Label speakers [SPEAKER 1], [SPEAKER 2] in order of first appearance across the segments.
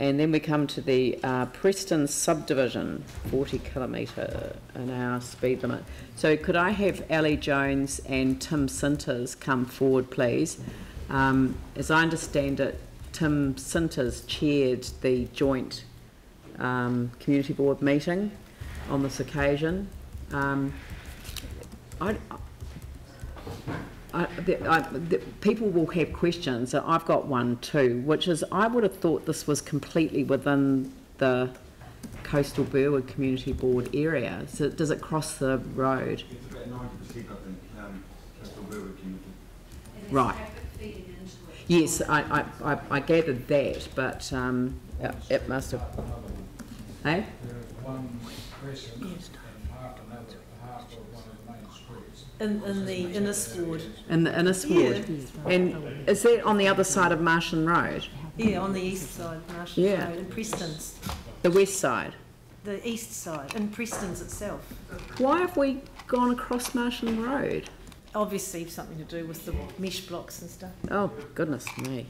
[SPEAKER 1] And then we come to the Prestons Subdivision, 40 km/h speed limit. So could I have Ali Jones and Tim Sinters come forward, please? As I understand it, Tim Sinters chaired the joint community board meeting on this occasion. People will have questions. I've got one too, which is I would have thought this was completely within the Coastal Burwood Community Board area. So does it cross the road?
[SPEAKER 2] It's about 90%, I think, Coastal Burwood Community.
[SPEAKER 1] Right. Yes, I gathered that, but it must have. Hey?
[SPEAKER 3] One crescent and half another, half of one of the main streets.
[SPEAKER 4] In the Innis ward.
[SPEAKER 1] In the Innis ward.
[SPEAKER 4] Yeah.
[SPEAKER 1] And is that on the other side of Martian Road?
[SPEAKER 4] Yeah, on the east side, Martian Road, in Prestons.
[SPEAKER 1] The west side?
[SPEAKER 4] The east side, in Prestons itself.
[SPEAKER 1] Why have we gone across Martian Road?
[SPEAKER 4] Obviously something to do with the mesh blocks and stuff.
[SPEAKER 1] Oh, goodness me.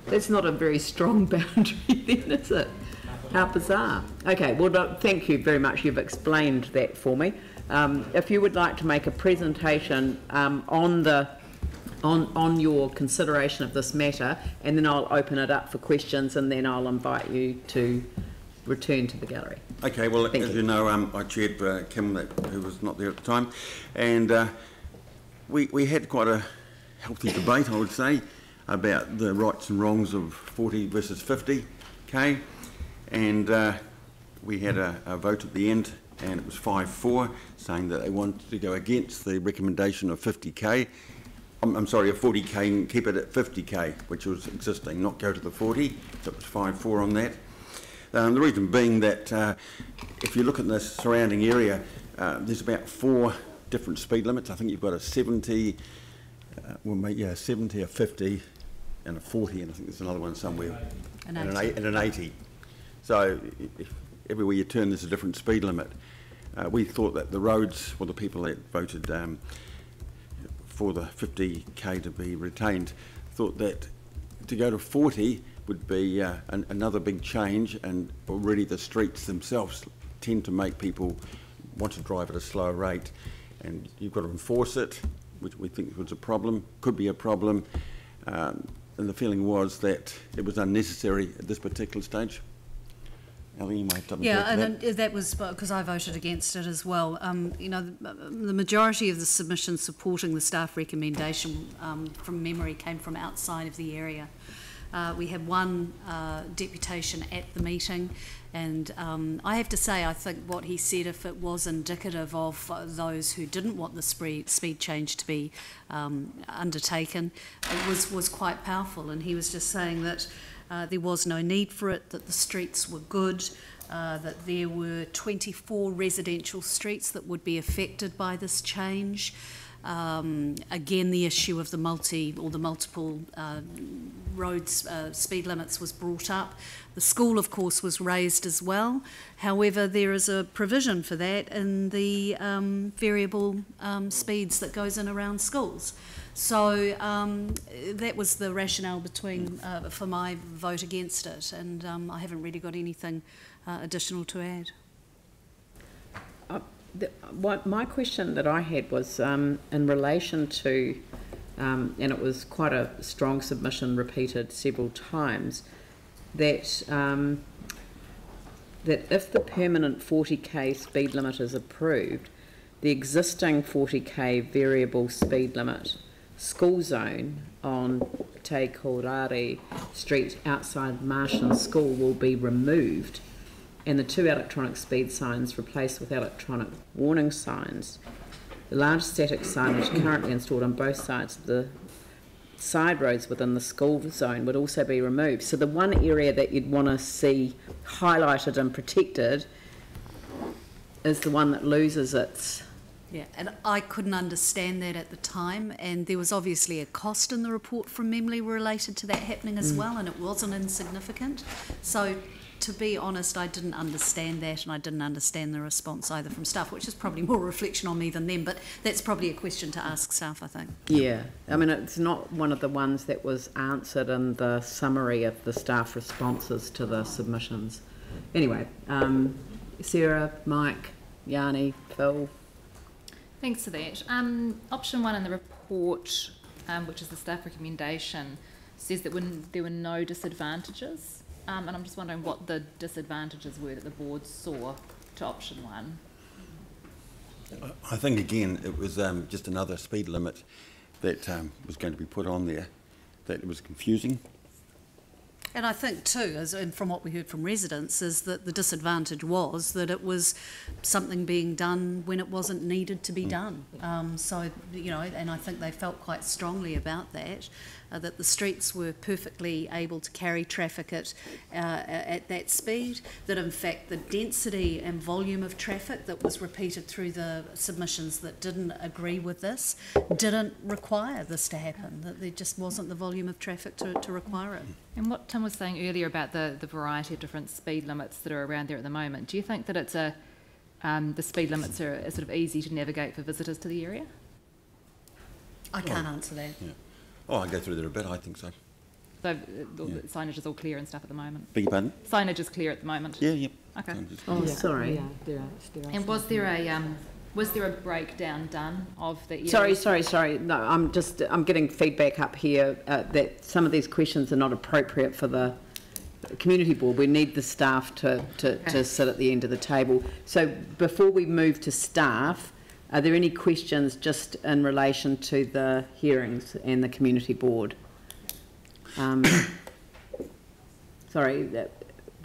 [SPEAKER 1] That's not a very strong boundary then, is it? How bizarre. Okay, well, thank you very much. You've explained that for me. If you would like to make a presentation on your consideration of this matter, and then I'll open it up for questions, and then I'll invite you to return to the gallery.
[SPEAKER 2] Okay, well, as you know, I chaired Kim, who was not there at the time, and we had quite a healthy debate, I would say, about the rights and wrongs of 40 versus 50k, and we had a vote at the end, and it was 5-4, saying that they wanted to go against the recommendation of 50k. I'm sorry, of 40k, and keep it at 50k, which was existing, not go to the 40. So it was 5-4 on that. The reason being that if you look at the surrounding area, there's about 4 different speed limits. I think you've got a 70, 70, a 50, and a 40, and I think there's another one somewhere, and an 80. So everywhere you turn, there's a different speed limit. We thought that the roads, well, the people that voted for the 50k to be retained, thought that to go to 40 would be another big change, and already the streets themselves tend to make people want to drive at a slower rate, and you've got to enforce it, which we think was a problem, could be a problem, and the feeling was that it was unnecessary at this particular stage. Ellie, you might have
[SPEAKER 5] that was because I voted against it as well. You know, the majority of the submissions supporting the staff recommendation from memory came from outside of the area. We had one deputation at the meeting, and I have to say I think what he said, if it was indicative of those who didn't want the speed change to be undertaken, it was quite powerful, and he was just saying that there was no need for it, that the streets were good, that there were 24 residential streets that would be affected by this change. Again, the issue of the multiple roads speed limits was brought up. The school, of course, was raised as well. However, there is a provision for that in the variable speeds that goes in around schools. So that was the rationale for my vote against it, and I haven't really got anything additional to add.
[SPEAKER 1] My question that I had was in relation to, and it was quite a strong submission repeated several times, that that if the permanent 40k speed limit is approved, the existing 40k variable speed limit school zone on Te Korari Street outside Martian School will be removed, and the 2 electronic speed signs replaced with electronic warning signs. The large static signage currently installed on both sides of the side roads within the school zone would also be removed. So the one area that you'd want to see highlighted and protected is the one that loses its...
[SPEAKER 5] Yeah, and I couldn't understand that at the time, and there was obviously a cost in the report from memory related to that happening as well, and it wasn't insignificant. So to be honest, I didn't understand that, and I didn't understand the response either from staff, which is probably more a reflection on me than them, but that's probably a question to ask staff, I think.
[SPEAKER 1] Yeah, I mean, it's not one of the ones that was answered in the summary of the staff responses to the submissions. Anyway, Sarah, Mike, Yanni, Phil.
[SPEAKER 6] Thanks for that. Option 1 in the report, which is the staff recommendation, says that there were no disadvantages, and I'm just wondering what the disadvantages were that the board saw to option 1.
[SPEAKER 2] I think, again, it was just another speed limit that was going to be put on there, that it was confusing.
[SPEAKER 5] And I think too, and from what we heard from residents, is that the disadvantage was that it was something being done when it wasn't needed to be done. So, you know, and I think they felt quite strongly about that, that the streets were perfectly able to carry traffic at that speed, that in fact the density and volume of traffic that was repeated through the submissions that didn't agree with this didn't require this to happen, that there just wasn't the volume of traffic to require it.
[SPEAKER 6] And what Tim was saying earlier about the variety of different speed limits that are around there at the moment, do you think that it's the speed limits are sort of easy to navigate for visitors to the area?
[SPEAKER 5] I can't answer that.
[SPEAKER 2] Yeah. Oh, I go through there a bit, I think so.
[SPEAKER 6] So the signage is all clear and stuff at the moment?
[SPEAKER 2] Beg your pardon?
[SPEAKER 6] Signage is clear at the moment?
[SPEAKER 2] Yeah, yeah.
[SPEAKER 6] Okay.
[SPEAKER 1] Oh, sorry.
[SPEAKER 6] And was there a breakdown done of the
[SPEAKER 1] Sorry.
[SPEAKER 6] area?
[SPEAKER 1] No, I'm getting feedback up here that some of these questions are not appropriate for the community board. We need the staff to sit at the end of the table. So before we move to staff, are there any questions just in relation to the hearings and the community board? Sorry,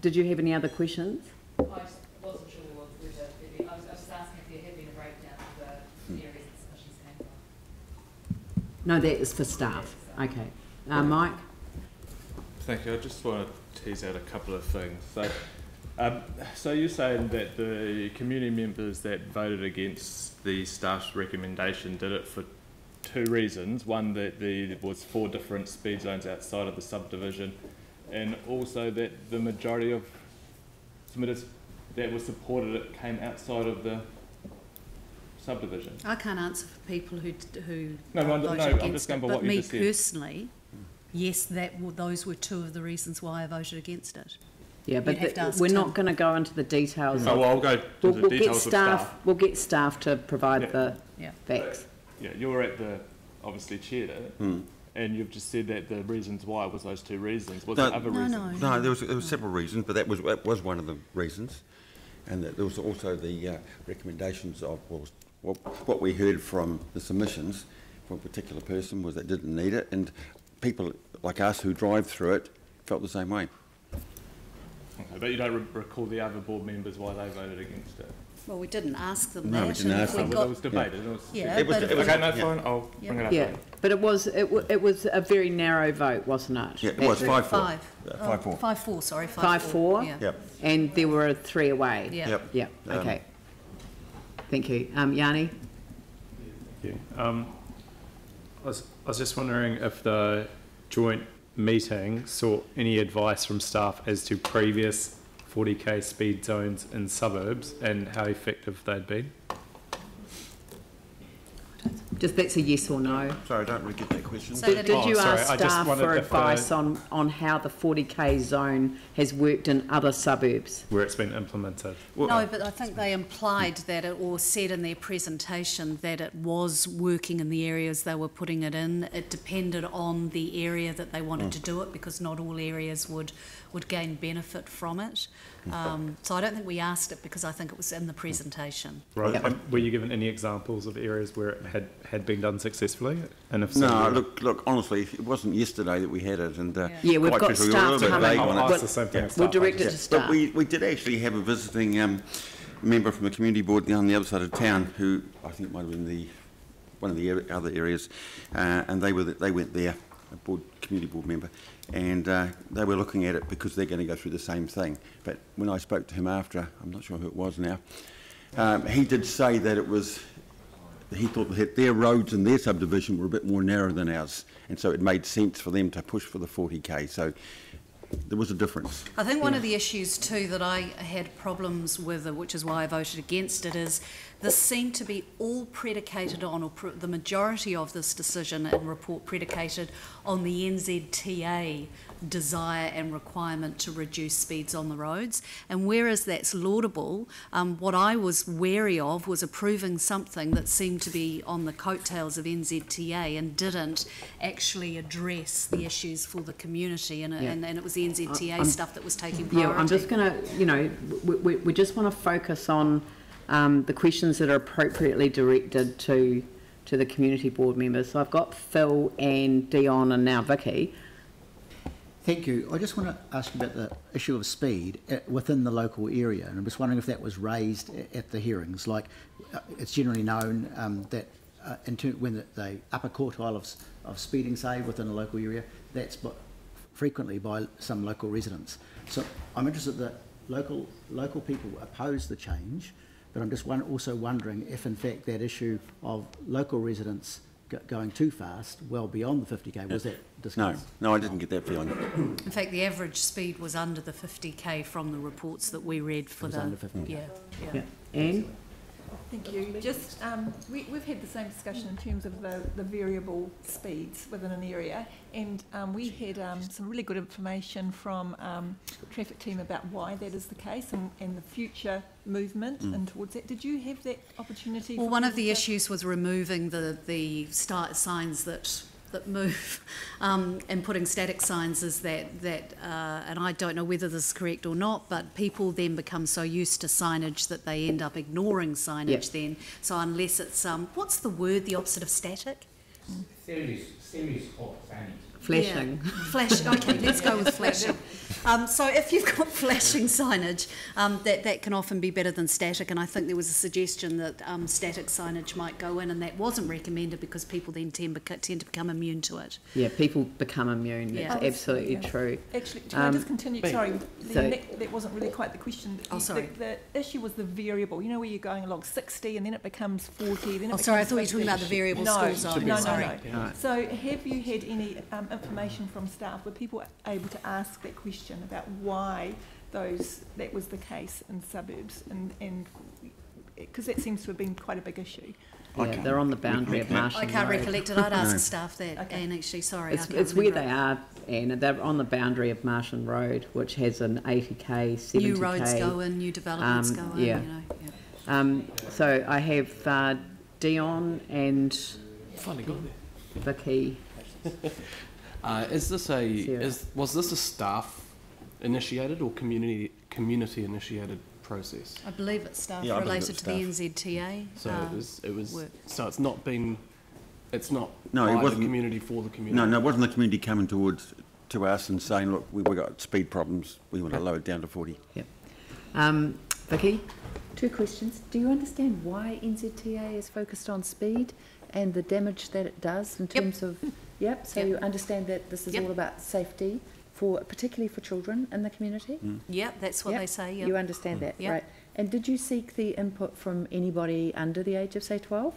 [SPEAKER 1] did you have any other questions?
[SPEAKER 6] I wasn't sure whether I was just asking if there had been a breakdown of the areas that submissions came from.
[SPEAKER 1] No, that is for staff. Okay. Mike?
[SPEAKER 7] Thank you. I just want to tease out a couple of things. So you're saying that the community members that voted against the staff's recommendation did it for 2 reasons. One, that there was 4 different speed zones outside of the subdivision, and also that the majority of submitters that were supported it came outside of the subdivision.
[SPEAKER 5] I can't answer for people who
[SPEAKER 7] I'm
[SPEAKER 5] voted
[SPEAKER 7] just
[SPEAKER 5] against
[SPEAKER 7] going
[SPEAKER 5] it,
[SPEAKER 7] by
[SPEAKER 5] but
[SPEAKER 7] what you
[SPEAKER 5] me
[SPEAKER 7] just said.
[SPEAKER 5] personally, yes, those were 2 of the reasons why I voted against it.
[SPEAKER 1] Yeah, but we're not going to go into the details.
[SPEAKER 7] Oh, well, I'll go to the details of staff.
[SPEAKER 1] We'll get staff to provide the facts.
[SPEAKER 7] Yeah, you're at the, obviously chaired it, and you've just said that the reasons why was those 2 reasons. Was there other reasons?
[SPEAKER 2] No, there was several reasons, but that was one of the reasons. And that there was also the recommendations of what we heard from the submissions from a particular person was that didn't need it, and people like us who drive through it felt the same way.
[SPEAKER 7] Okay, but you don't recall the other board members why they voted against it?
[SPEAKER 5] Well, we didn't ask them
[SPEAKER 2] No,
[SPEAKER 5] that.
[SPEAKER 2] we didn't ask them.
[SPEAKER 7] It was debated.
[SPEAKER 5] Yeah,
[SPEAKER 2] It was
[SPEAKER 7] Okay, no, fine. I'll bring it up.
[SPEAKER 1] Yeah, but it was a very narrow vote, wasn't it?
[SPEAKER 2] Yeah, it was 5-4.
[SPEAKER 5] 5-4. 5-4, sorry.
[SPEAKER 1] 5-4?
[SPEAKER 5] Yeah.
[SPEAKER 2] Yep.
[SPEAKER 1] And there were 3 away?
[SPEAKER 5] Yeah.
[SPEAKER 1] Yeah, okay. Thank you. Yanni?
[SPEAKER 8] Yeah. I was just wondering if the joint meeting sought any advice from staff as to previous 40k speed zones in suburbs and how effective they'd been.
[SPEAKER 1] Just that's a yes or no.
[SPEAKER 2] Sorry, I don't really get that question.
[SPEAKER 5] So
[SPEAKER 1] Did you ask
[SPEAKER 8] I just
[SPEAKER 1] staff
[SPEAKER 8] wondered
[SPEAKER 1] for
[SPEAKER 8] if
[SPEAKER 1] advice on how the 40k zone has worked in other suburbs?
[SPEAKER 8] Where it's been implemented.
[SPEAKER 2] Well,
[SPEAKER 5] No, but I think they implied that or said in their presentation that it was working in the areas they were putting it in. It depended on the area that they wanted to do it, because not all areas would gain benefit from it. So I don't think we asked it, because I think it was in the presentation.
[SPEAKER 8] Right.
[SPEAKER 1] Yep.
[SPEAKER 8] And were you given any examples of areas where it had been done successfully? And if so,
[SPEAKER 2] No,
[SPEAKER 8] where?
[SPEAKER 2] look. Honestly, it wasn't yesterday that we had it, and
[SPEAKER 1] Yeah, we've
[SPEAKER 2] quite
[SPEAKER 1] got
[SPEAKER 2] truthfully, we were a
[SPEAKER 1] staff
[SPEAKER 2] little bit
[SPEAKER 1] coming.
[SPEAKER 2] vague on
[SPEAKER 8] I'll
[SPEAKER 2] it.
[SPEAKER 8] ask the same thing. as
[SPEAKER 1] We'll
[SPEAKER 8] staff.
[SPEAKER 1] direct it to
[SPEAKER 2] But
[SPEAKER 1] staff.
[SPEAKER 2] we did actually have a visiting member from the community board on the other side of town, who I think might have been one of the other areas, and they went there, a community board member, and they were looking at it because they're going to go through the same thing. But when I spoke to him after, I'm not sure who it was now, he did say that it was. He thought that their roads in their subdivision were a bit more narrow than ours, and so it made sense for them to push for the 40k. So there was a difference.
[SPEAKER 5] I think one of the issues too that I had problems with, which is why I voted against it, is this seemed to be all predicated on, or the majority of this decision and report predicated on the NZTA desire and requirement to reduce speeds on the roads. And whereas that's laudable, what I was wary of was approving something that seemed to be on the coattails of NZTA and didn't actually address the issues for the community. And it was the NZTA stuff that was taking priority.
[SPEAKER 1] Yeah, I'm just going to, we just want to focus on the questions that are appropriately directed to the community board members. So I've got Phil and Dion and now Vicky.
[SPEAKER 9] Thank you. I just want to ask you about the issue of speed within the local area, and I'm just wondering if that was raised at the hearings. Like, it's generally known that when the upper quartile of speeding, say, within a local area, that's frequently by some local residents. So I'm interested that local people oppose the change, but I'm just also wondering if, in fact, that issue of local residents going too fast, well beyond the 50k, was that discussed?
[SPEAKER 2] No, I didn't get that feeling.
[SPEAKER 5] In fact, the average speed was under the 50k from the reports that we read for the...
[SPEAKER 9] under 50.
[SPEAKER 5] Yeah.
[SPEAKER 1] Anne?
[SPEAKER 10] Thank you. Just we've had the same discussion in terms of the variable speeds within an area, and we had some really good information from the traffic team about why that is the case and the future movement and towards that. Did you have that opportunity?
[SPEAKER 5] Well, one of the issues was removing the start signs that move and putting static signs is that and I don't know whether this is correct or not, but people then become so used to signage that they end up ignoring signage then. So unless it's, what's the word, the opposite of static?
[SPEAKER 1] Flashing.
[SPEAKER 5] Yeah. Flash. Okay, let's go with flashing. So if you've got flashing signage, that can often be better than static, and I think there was a suggestion that static signage might go in, and that wasn't recommended because people then tend to become immune to it.
[SPEAKER 1] Yeah, people become immune.
[SPEAKER 5] Yeah.
[SPEAKER 1] That's absolutely true.
[SPEAKER 10] Actually, can I just continue? Sorry, that wasn't really quite the question.
[SPEAKER 5] Oh, sorry.
[SPEAKER 10] The issue was the variable. You know, where you're going along 60 and then it becomes 40. Then it
[SPEAKER 5] sorry, I
[SPEAKER 10] becomes
[SPEAKER 5] thought you were talking about the variable school zone.
[SPEAKER 10] No.
[SPEAKER 1] Right.
[SPEAKER 10] So have you had any information from staff? Were people able to ask that question about why that was the case in suburbs, and because that seems to have been quite a big issue.
[SPEAKER 1] Yeah, they're on the boundary of Marshall
[SPEAKER 5] I can't
[SPEAKER 1] Road.
[SPEAKER 5] recollect it. I'd ask staff that,
[SPEAKER 10] Okay.
[SPEAKER 5] and actually, sorry,
[SPEAKER 1] It's where they are, and they're on the boundary of Marshall Road, which has an 80k, 70k.
[SPEAKER 5] New roads go in, new developments go in.
[SPEAKER 1] yeah.
[SPEAKER 5] You know,
[SPEAKER 1] So I have Dion and
[SPEAKER 11] Finally got
[SPEAKER 1] Vicky.
[SPEAKER 11] Was this a staff initiated or community initiated process?
[SPEAKER 5] I believe it's staff
[SPEAKER 2] Yeah, I believe
[SPEAKER 5] related
[SPEAKER 2] it's
[SPEAKER 5] to the NZTA.
[SPEAKER 11] So it was.
[SPEAKER 5] work.
[SPEAKER 11] So it's not been. It's not
[SPEAKER 2] No, it
[SPEAKER 11] by
[SPEAKER 2] wasn't-
[SPEAKER 11] the community for the community.
[SPEAKER 2] No, it wasn't the community coming to us and saying, look, we've got speed problems, we want to lower it down to 40.
[SPEAKER 1] Yep. Vicky?
[SPEAKER 12] 2 questions. Do you understand why NZTA is focused on speed and the damage that it does in terms of... Yep, so you understand that this is all about safety, particularly for children in the community?
[SPEAKER 5] Yep, that's what they say. Yep.
[SPEAKER 12] You understand that,
[SPEAKER 5] Yep.
[SPEAKER 12] right? And did you seek the input from anybody under the age of, say, 12?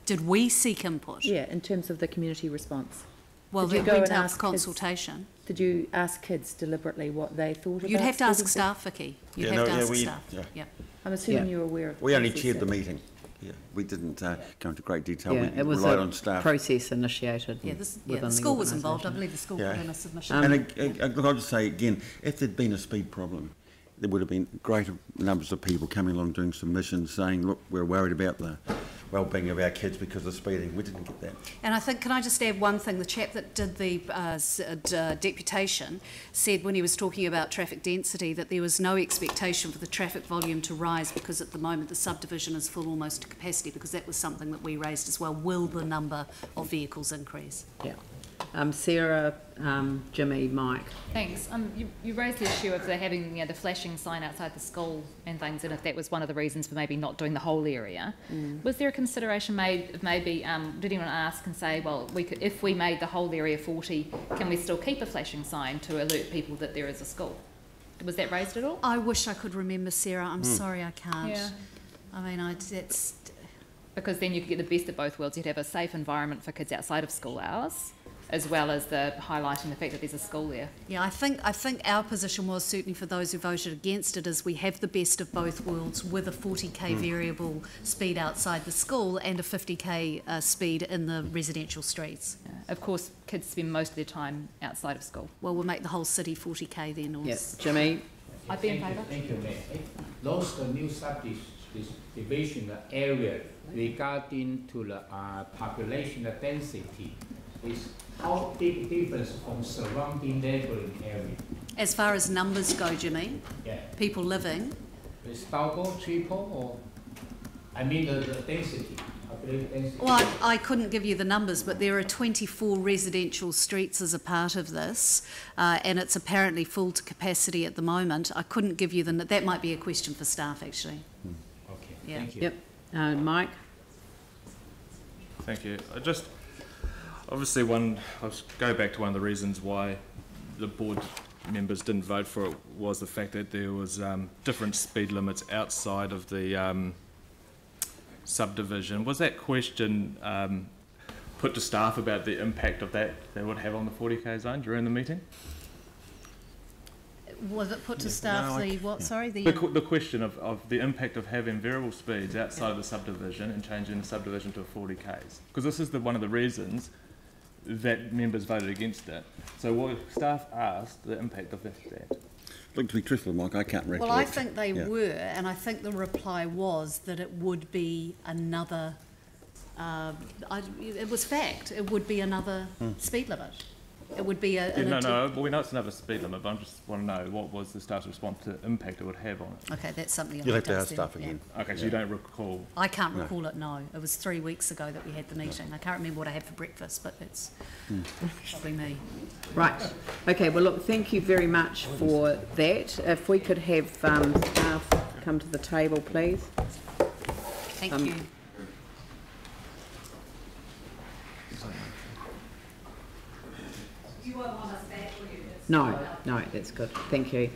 [SPEAKER 5] Did we seek input?
[SPEAKER 12] Yeah, in terms of the community response.
[SPEAKER 5] Well,
[SPEAKER 12] Did you
[SPEAKER 5] they
[SPEAKER 12] go
[SPEAKER 5] went
[SPEAKER 12] and
[SPEAKER 5] out
[SPEAKER 12] ask
[SPEAKER 5] for consultation.
[SPEAKER 12] Did you ask kids deliberately what they thought about...
[SPEAKER 5] You'd have to ask
[SPEAKER 12] speed?
[SPEAKER 5] staff, Vicky. You'd
[SPEAKER 2] Yeah,
[SPEAKER 5] have
[SPEAKER 2] no,
[SPEAKER 5] to
[SPEAKER 2] yeah,
[SPEAKER 5] ask
[SPEAKER 2] we-
[SPEAKER 5] staff.
[SPEAKER 2] yeah.
[SPEAKER 5] Yep.
[SPEAKER 12] I'm assuming you were aware of the
[SPEAKER 2] We only
[SPEAKER 12] process
[SPEAKER 2] chaired the
[SPEAKER 12] that-
[SPEAKER 2] meeting. Yeah, we didn't go into great detail.
[SPEAKER 1] Yeah,
[SPEAKER 2] We
[SPEAKER 1] it was
[SPEAKER 2] relied
[SPEAKER 1] a
[SPEAKER 2] on staff.
[SPEAKER 1] process initiated.
[SPEAKER 5] Yeah,
[SPEAKER 1] within
[SPEAKER 5] the
[SPEAKER 1] the
[SPEAKER 5] school was involved. I
[SPEAKER 1] organisation.
[SPEAKER 5] believe the school
[SPEAKER 2] Yeah.
[SPEAKER 5] put in a submission.
[SPEAKER 2] And look, I'll just say again, if there'd been a speed problem, there would have been greater numbers of people coming along doing submissions saying, look, we're worried about the well-being of our kids because of speeding. We didn't get that.
[SPEAKER 5] And I think, can I just add one thing? The chap that did the deputation said when he was talking about traffic density that there was no expectation for the traffic volume to rise because at the moment the subdivision is full almost to capacity, because that was something that we raised as well. Will the number of vehicles increase?
[SPEAKER 1] Yeah. Sarah, Jimmy, Mike.
[SPEAKER 6] Thanks. You raised the issue of having the flashing sign outside the school and things, and if that was one of the reasons for maybe not doing the whole area. Was there a consideration made of maybe, did anyone ask and say, well, we could, if we made the whole area 40, can we still keep a flashing sign to alert people that there is a school? Was that raised at all?
[SPEAKER 5] I wish I could remember, Sarah. I'm sorry I can't.
[SPEAKER 6] Yeah.
[SPEAKER 5] I mean, it's...
[SPEAKER 6] Because then you could get the best of both worlds. You'd have a safe environment for kids outside of school hours, as well as the highlighting the fact that there's a school there.
[SPEAKER 5] Yeah, I think our position was, certainly for those who voted against it, is we have the best of both worlds with a 40k variable speed outside the school and a 50k speed in the residential streets.
[SPEAKER 6] Yeah. Of course, kids spend most of their time outside of school.
[SPEAKER 5] Well, we'll make the whole city 40k then. Or
[SPEAKER 1] Yes, Jimmy.
[SPEAKER 6] I'd be in favour.
[SPEAKER 3] Thank you, Mayor. Those new subdivision area regarding to the population density is how big difference from surrounding neighboring area?
[SPEAKER 5] As far as numbers go, Jimmy,
[SPEAKER 3] Yeah.
[SPEAKER 5] people living,
[SPEAKER 3] Is double, triple, or I mean the density, population density?
[SPEAKER 5] well, I couldn't give you the numbers, but there are 24 residential streets as a part of this, and it's apparently full to capacity at the moment. I couldn't give you that might be a question for staff, actually.
[SPEAKER 3] Okay,
[SPEAKER 5] Yeah.
[SPEAKER 3] thank you.
[SPEAKER 1] Yep. Mike?
[SPEAKER 7] Thank you. Obviously, I'll go back to one of the reasons why the board members didn't vote for it was the fact that there was different speed limits outside of the subdivision. Was that question put to staff about the impact of that they would have on the 40k zone during the meeting?
[SPEAKER 5] Was it put to staff
[SPEAKER 7] The question of the impact of having variable speeds outside of the subdivision and changing the subdivision to 40k's? Because this is one of the reasons that members voted against it. So what staff asked the impact of that.
[SPEAKER 2] Look, to be truthful, Mike, I can't recollect.
[SPEAKER 5] Well, I think they were, and I think the reply was that it would be another, it was fact, it would be another speed limit. It would be
[SPEAKER 7] Well, we know it's another speed limit, but I just want to know what was the staff's response to the impact it would have on it.
[SPEAKER 5] Okay, that's something
[SPEAKER 2] You'll have to ask staff again.
[SPEAKER 7] Okay, so you don't recall?
[SPEAKER 5] I can't recall it, no. It was 3 weeks ago that we had the meeting. I can't remember what I had for breakfast, but it's probably me.
[SPEAKER 1] Right. Okay, well, look, thank you very much for that. If we could have staff come to the table, please.
[SPEAKER 5] Thank you. You won't want us back, will you?
[SPEAKER 1] No, that's good. Thank you.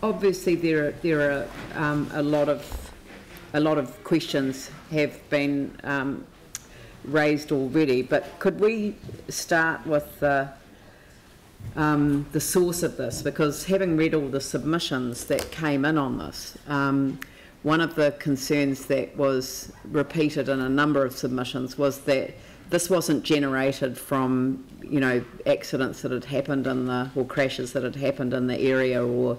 [SPEAKER 1] Obviously, there are a lot of questions have been raised already, but could we start with the source of this? Because having read all the submissions that came in on this, one of the concerns that was repeated in a number of submissions was that this wasn't generated from, accidents that had happened or crashes that had happened in the area or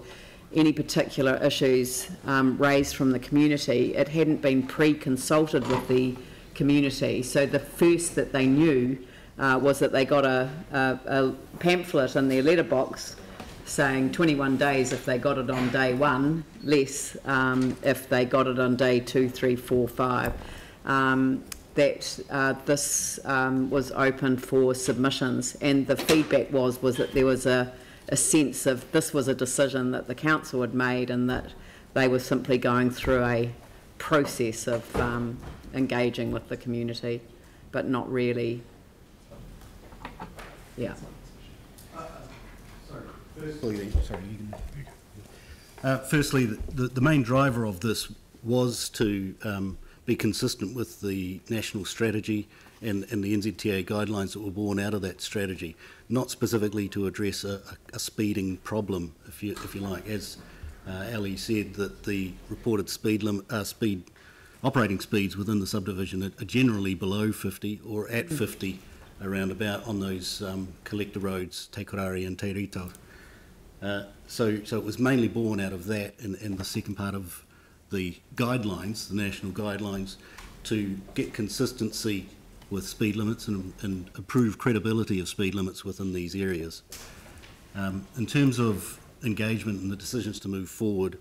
[SPEAKER 1] any particular issues raised from the community. It hadn't been pre-consulted with the community. So the first that they knew was that they got a pamphlet in their letterbox saying 21 days if they got it on day 1, less if they got it on day 2, 3, 4, 5. That this was open for submissions, and the feedback was that there was a sense of this was a decision that the council had made and that they were simply going through a process of engaging with the community, but not really. Yeah.
[SPEAKER 13] Firstly, the main driver of this was to be consistent with the national strategy and the NZTA guidelines that were born out of that strategy, not specifically to address a speeding problem, if you like. As Ali said, that the reported operating speeds within the subdivision are generally below 50 or at 50 around about on those collector roads, Te Korari and Te Rito. So it was mainly born out of that in the second part of the guidelines, the national guidelines, to get consistency with speed limits and improve credibility of speed limits within these areas. In terms of engagement and the decisions to move forward,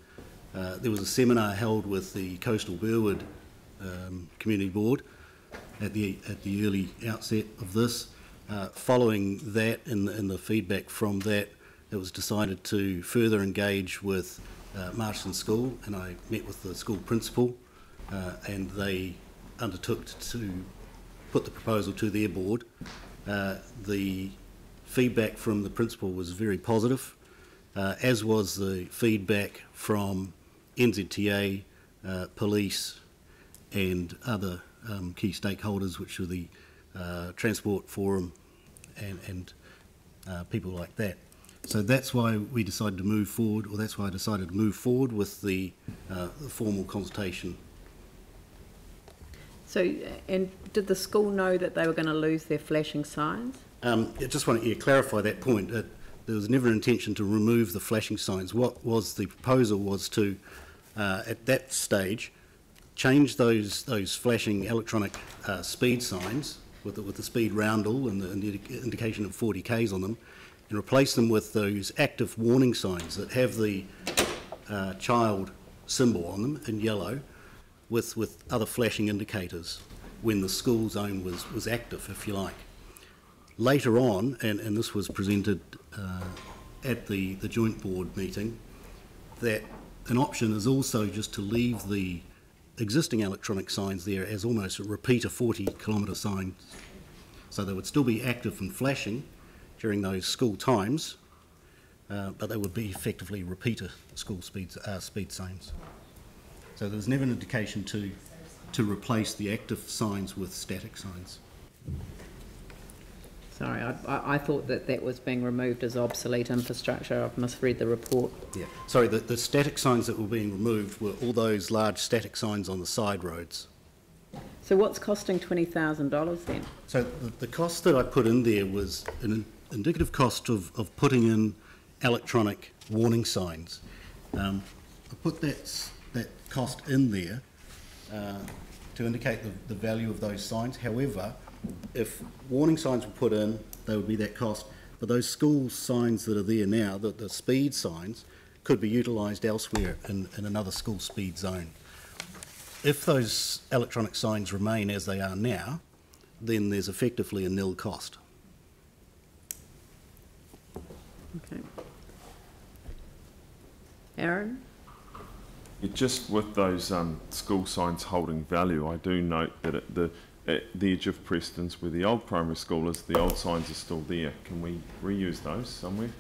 [SPEAKER 13] there was a seminar held with the Coastal Burwood Community Board at the early outset of this. Following that and the feedback from that, it was decided to further engage with Marston School, and I met with the school principal, and they undertook to put the proposal to their board. The feedback from the principal was very positive, as was the feedback from NZTA, police and other key stakeholders, which were the Transport Forum and people like that. So that's why we decided to move forward, or that's why I decided to move forward with the formal consultation.
[SPEAKER 1] So, and did the school know that they were going to lose their flashing signs?
[SPEAKER 13] I just want to clarify that point. There was never an intention to remove the flashing signs. What was the proposal was to, at that stage, change those flashing electronic speed signs with the speed roundel and the indication of 40 k's on them, and replace them with those active warning signs that have the child symbol on them in yellow, with other flashing indicators when the school zone was active, if you like. Later on, and this was presented at the joint board meeting, that an option is also just to leave the existing electronic signs there as almost a repeater 40-kilometre signs. So they would still be active and flashing during those school times, but they would be effectively repeater school speed signs. So there was never an indication to replace the active signs with static signs.
[SPEAKER 1] Sorry, I thought that was being removed as obsolete infrastructure. I've misread the report.
[SPEAKER 13] Yeah. Sorry, the static signs that were being removed were all those large static signs on the side roads.
[SPEAKER 1] So what's costing $20,000 then?
[SPEAKER 13] So the cost that I put in there was an indicative cost of putting in electronic warning signs. I put that cost in there to indicate the value of those signs. However, if warning signs were put in, they would be that cost. But those school signs that are there now, the speed signs, could be utilised elsewhere in another school speed zone. If those electronic signs remain as they are now, then there's effectively a nil cost.
[SPEAKER 1] Okay. Aaron?
[SPEAKER 14] Just with those school signs holding value, I do note that at the edge of Prestons, where the old primary school is, the old signs are still there. Can we reuse those somewhere?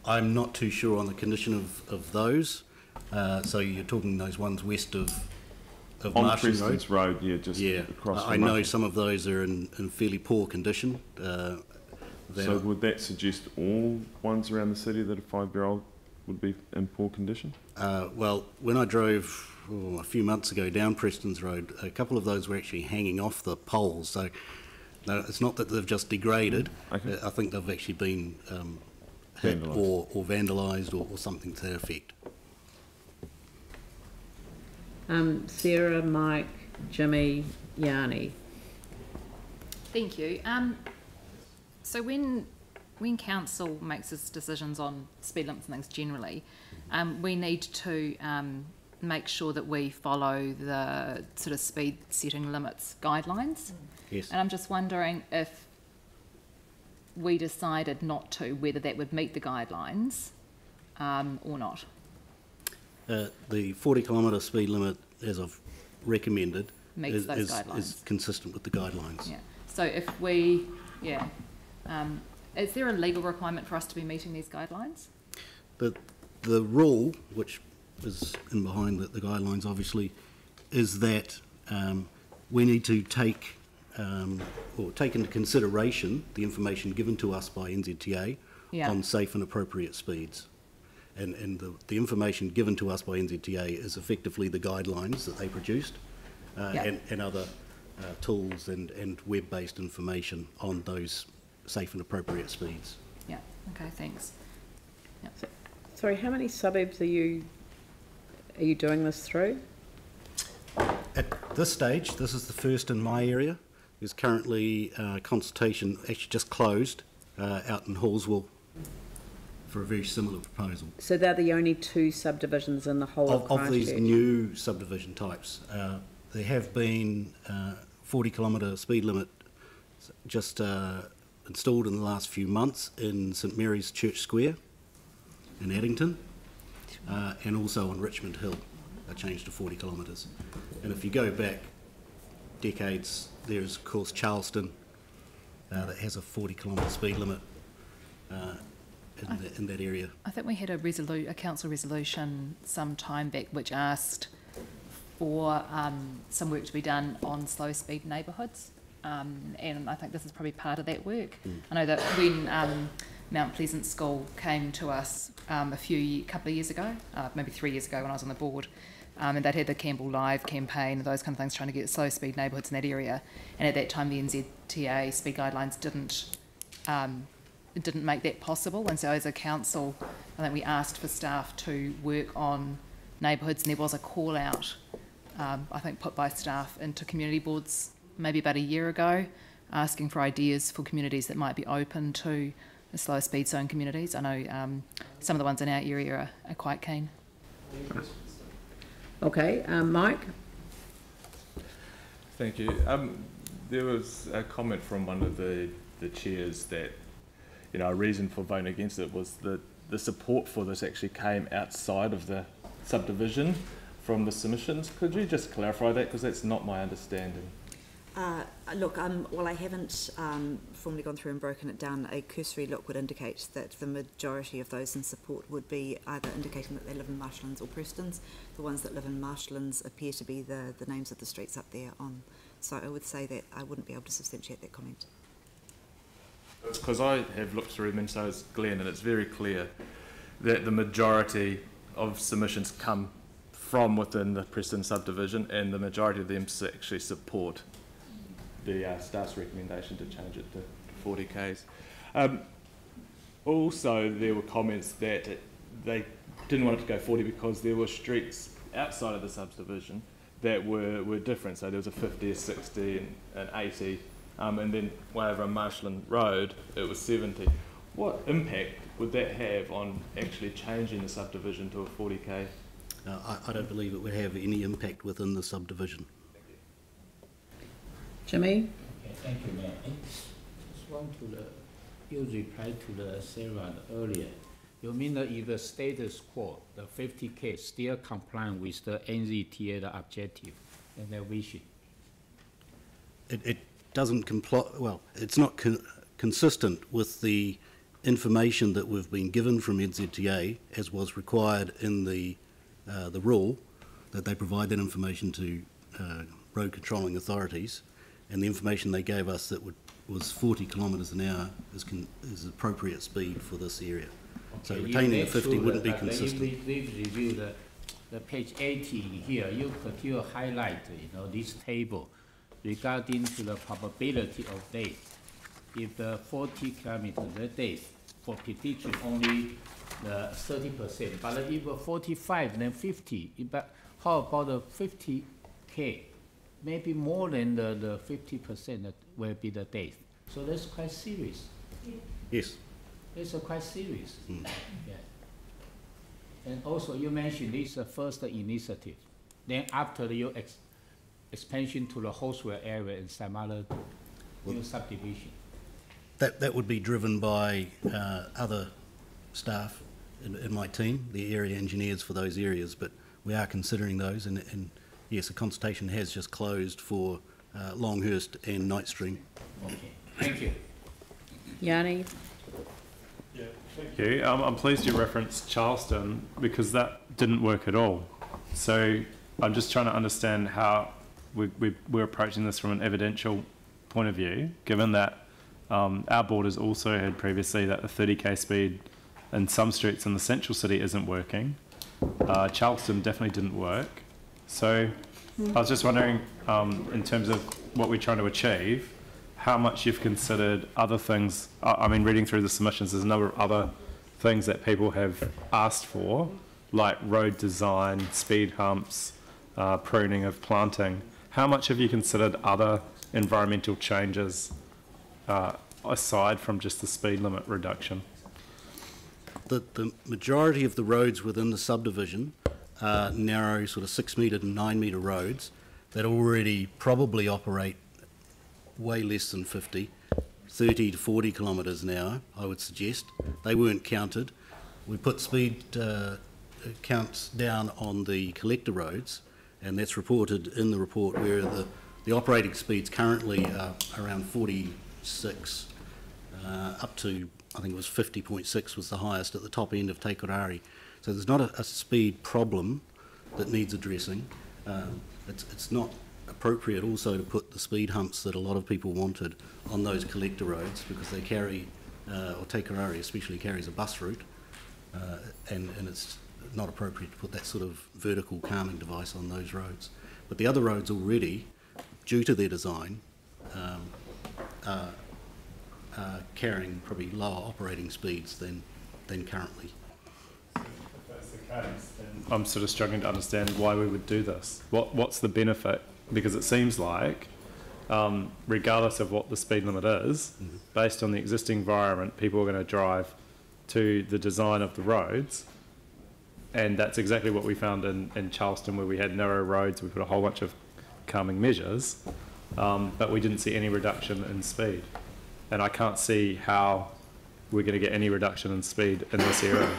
[SPEAKER 13] I'm not too sure on the condition of those. So you're talking those ones west of
[SPEAKER 14] on
[SPEAKER 13] Marshall
[SPEAKER 14] Prestons Road, yeah, just across from
[SPEAKER 13] I know
[SPEAKER 14] Marshall.
[SPEAKER 13] some of those are in fairly poor condition.
[SPEAKER 14] So would that suggest all ones around the city that are 5-year-old would be in poor condition?
[SPEAKER 13] Well, when I drove a few months ago down Prestons Road, a couple of those were actually hanging off the poles. So no, it's not that they've just degraded.
[SPEAKER 14] Okay.
[SPEAKER 13] I think they've actually been hit or vandalised or something to that effect.
[SPEAKER 1] Sarah, Mike, Jimmy, Yanni.
[SPEAKER 6] Thank you. So when council makes its decisions on speed limits and things generally, we need to make sure that we follow the sort of speed setting limits guidelines.
[SPEAKER 13] Yes.
[SPEAKER 6] And I'm just wondering if we decided not to, whether that would meet the guidelines or not.
[SPEAKER 13] The 40-kilometre speed limit, as I've recommended,
[SPEAKER 6] Meets those guidelines.
[SPEAKER 13] Is consistent with the guidelines.
[SPEAKER 6] Yeah. So if we, is there a legal requirement for us to be meeting these guidelines?
[SPEAKER 13] The rule, which is in behind the guidelines, obviously, is that we need to take into consideration the information given to us by NZTA on safe and appropriate speeds. And the information given to us by NZTA is effectively the guidelines that they produced and other tools and web-based information on those safe and appropriate speeds.
[SPEAKER 6] Yeah, okay, thanks. Yep.
[SPEAKER 1] Sorry, how many suburbs are you doing this through?
[SPEAKER 13] At this stage, this is the first in my area. There's currently consultation actually just closed out in Hallswell for a very similar proposal.
[SPEAKER 1] So they're the only 2 subdivisions in the whole of Christchurch?
[SPEAKER 13] Of these new subdivision types. There have been 40-kilometre speed limit just installed in the last few months in St Mary's Church Square in Addington and also on Richmond Hill, a change to 40 kilometres. And if you go back decades, there's of course Charleston that has a 40-kilometre speed limit in that area.
[SPEAKER 6] I think we had a council resolution some time back which asked for some work to be done on slow speed neighbourhoods, and I think this is probably part of that work. I know that when Mount Pleasant School came to us couple of years ago, maybe 3 years ago when I was on the board, and they'd had the Campbell Live campaign and those kind of things trying to get slow speed neighbourhoods in that area, and at that time the NZTA speed guidelines didn't make that possible, and so as a council I think we asked for staff to work on neighbourhoods, and there was a call out I think put by staff into community boards maybe about a year ago, asking for ideas for communities that might be open to the slow speed zone communities. I know some of the ones in our area are quite keen.
[SPEAKER 1] Okay, Mike?
[SPEAKER 7] Thank you. There was a comment from one of the chairs that, you know, a reason for voting against it was that the support for this actually came outside of the subdivision from the submissions. Could you just clarify that, because that's not my understanding?
[SPEAKER 15] Look, while I haven't formally gone through and broken it down, a cursory look would indicate that the majority of those in support would be either indicating that they live in Marshlands or Prestons. The ones that live in Marshlands appear to be the names of the streets up there on. So I would say that I wouldn't be able to substantiate that comment.
[SPEAKER 7] Because I have looked through them, and so has Glenn, and it's very clear that the majority of submissions come from within the Preston subdivision, and the majority of them actually support the staff's recommendation to change it to 40 k's. Also, there were comments that they didn't want it to go 40 because there were streets outside of the subdivision that were different. So there was a 50, a 60, and 80, and then way over on Marshland Road, it was 70. What impact would that have on actually changing the subdivision to a 40k?
[SPEAKER 13] I don't believe it would have any impact within the subdivision.
[SPEAKER 1] Jimmy?
[SPEAKER 3] Okay, thank you, Mayor. I just want to you reply to the Sarah earlier. You mean that if the status quo, the 50k, still complying with the NZTA the objective and their vision?
[SPEAKER 13] It doesn't comply. Well, it's not consistent with the information that we've been given from NZTA, as was required in the rule, that they provide that information to road controlling authorities, and the information they gave us that was 40 kilometres an hour is appropriate speed for this area. Okay, so retaining the 50 wouldn't be consistent.
[SPEAKER 3] If we review the page 80 here, you could highlight this table regarding to the probability of death. If the 40 kilometres a day for prediction only 30%, but if 45 then 50, but how about the 50k? Maybe more than the 50% that will be the death. So that's quite serious.
[SPEAKER 13] Yes.
[SPEAKER 3] It's quite serious. Yeah. And also you mentioned this first initiative. Then after your expansion to the Horsewell area and some other new subdivision.
[SPEAKER 13] That would be driven by other staff in my team, the area engineers for those areas, but we are considering those, and yes, the consultation has just closed for Longhurst and Knightstream.
[SPEAKER 3] Okay, thank you.
[SPEAKER 1] Yanni?
[SPEAKER 8] Yeah, thank you. I'm pleased you referenced Charleston, because that didn't work at all. So I'm just trying to understand how we're approaching this from an evidential point of view, given that our board has also had previously that the 30k speed in some streets in the central city isn't working. Charleston definitely didn't work. So I was just wondering, in terms of what we're trying to achieve, how much you've considered other things. I mean, reading through the submissions, there's a number of other things that people have asked for, like road design, speed humps, pruning of planting. How much have you considered other environmental changes aside from just the speed limit reduction?
[SPEAKER 13] The majority of the roads within the subdivision are narrow, sort of 6 metre to 9 metre roads that already probably operate way less than 50, 30 to 40 kilometres an hour, I would suggest. They weren't counted. We put speed counts down on the collector roads, and that's reported in the report, where the operating speeds currently are around 46, up to, I think it was 50.6 was the highest at the top end of Te Korari. So there's not a speed problem that needs addressing. it's not appropriate also to put the speed humps that a lot of people wanted on those collector roads, because they carry, or Te Karari especially carries a bus route, and it's not appropriate to put that sort of vertical calming device on those roads. But the other roads already, due to their design, are carrying probably lower operating speeds than currently.
[SPEAKER 8] If that's the case, then I'm sort of struggling to understand why we would do this. What's the benefit? Because it seems like, regardless of what the speed limit is, based on the existing environment, people are going to drive to the design of the roads, and that's exactly what we found in Charleston, where we had narrow roads. We put a whole bunch of calming measures, but we didn't see any reduction in speed, and I can't see how we're going to get any reduction in speed in this area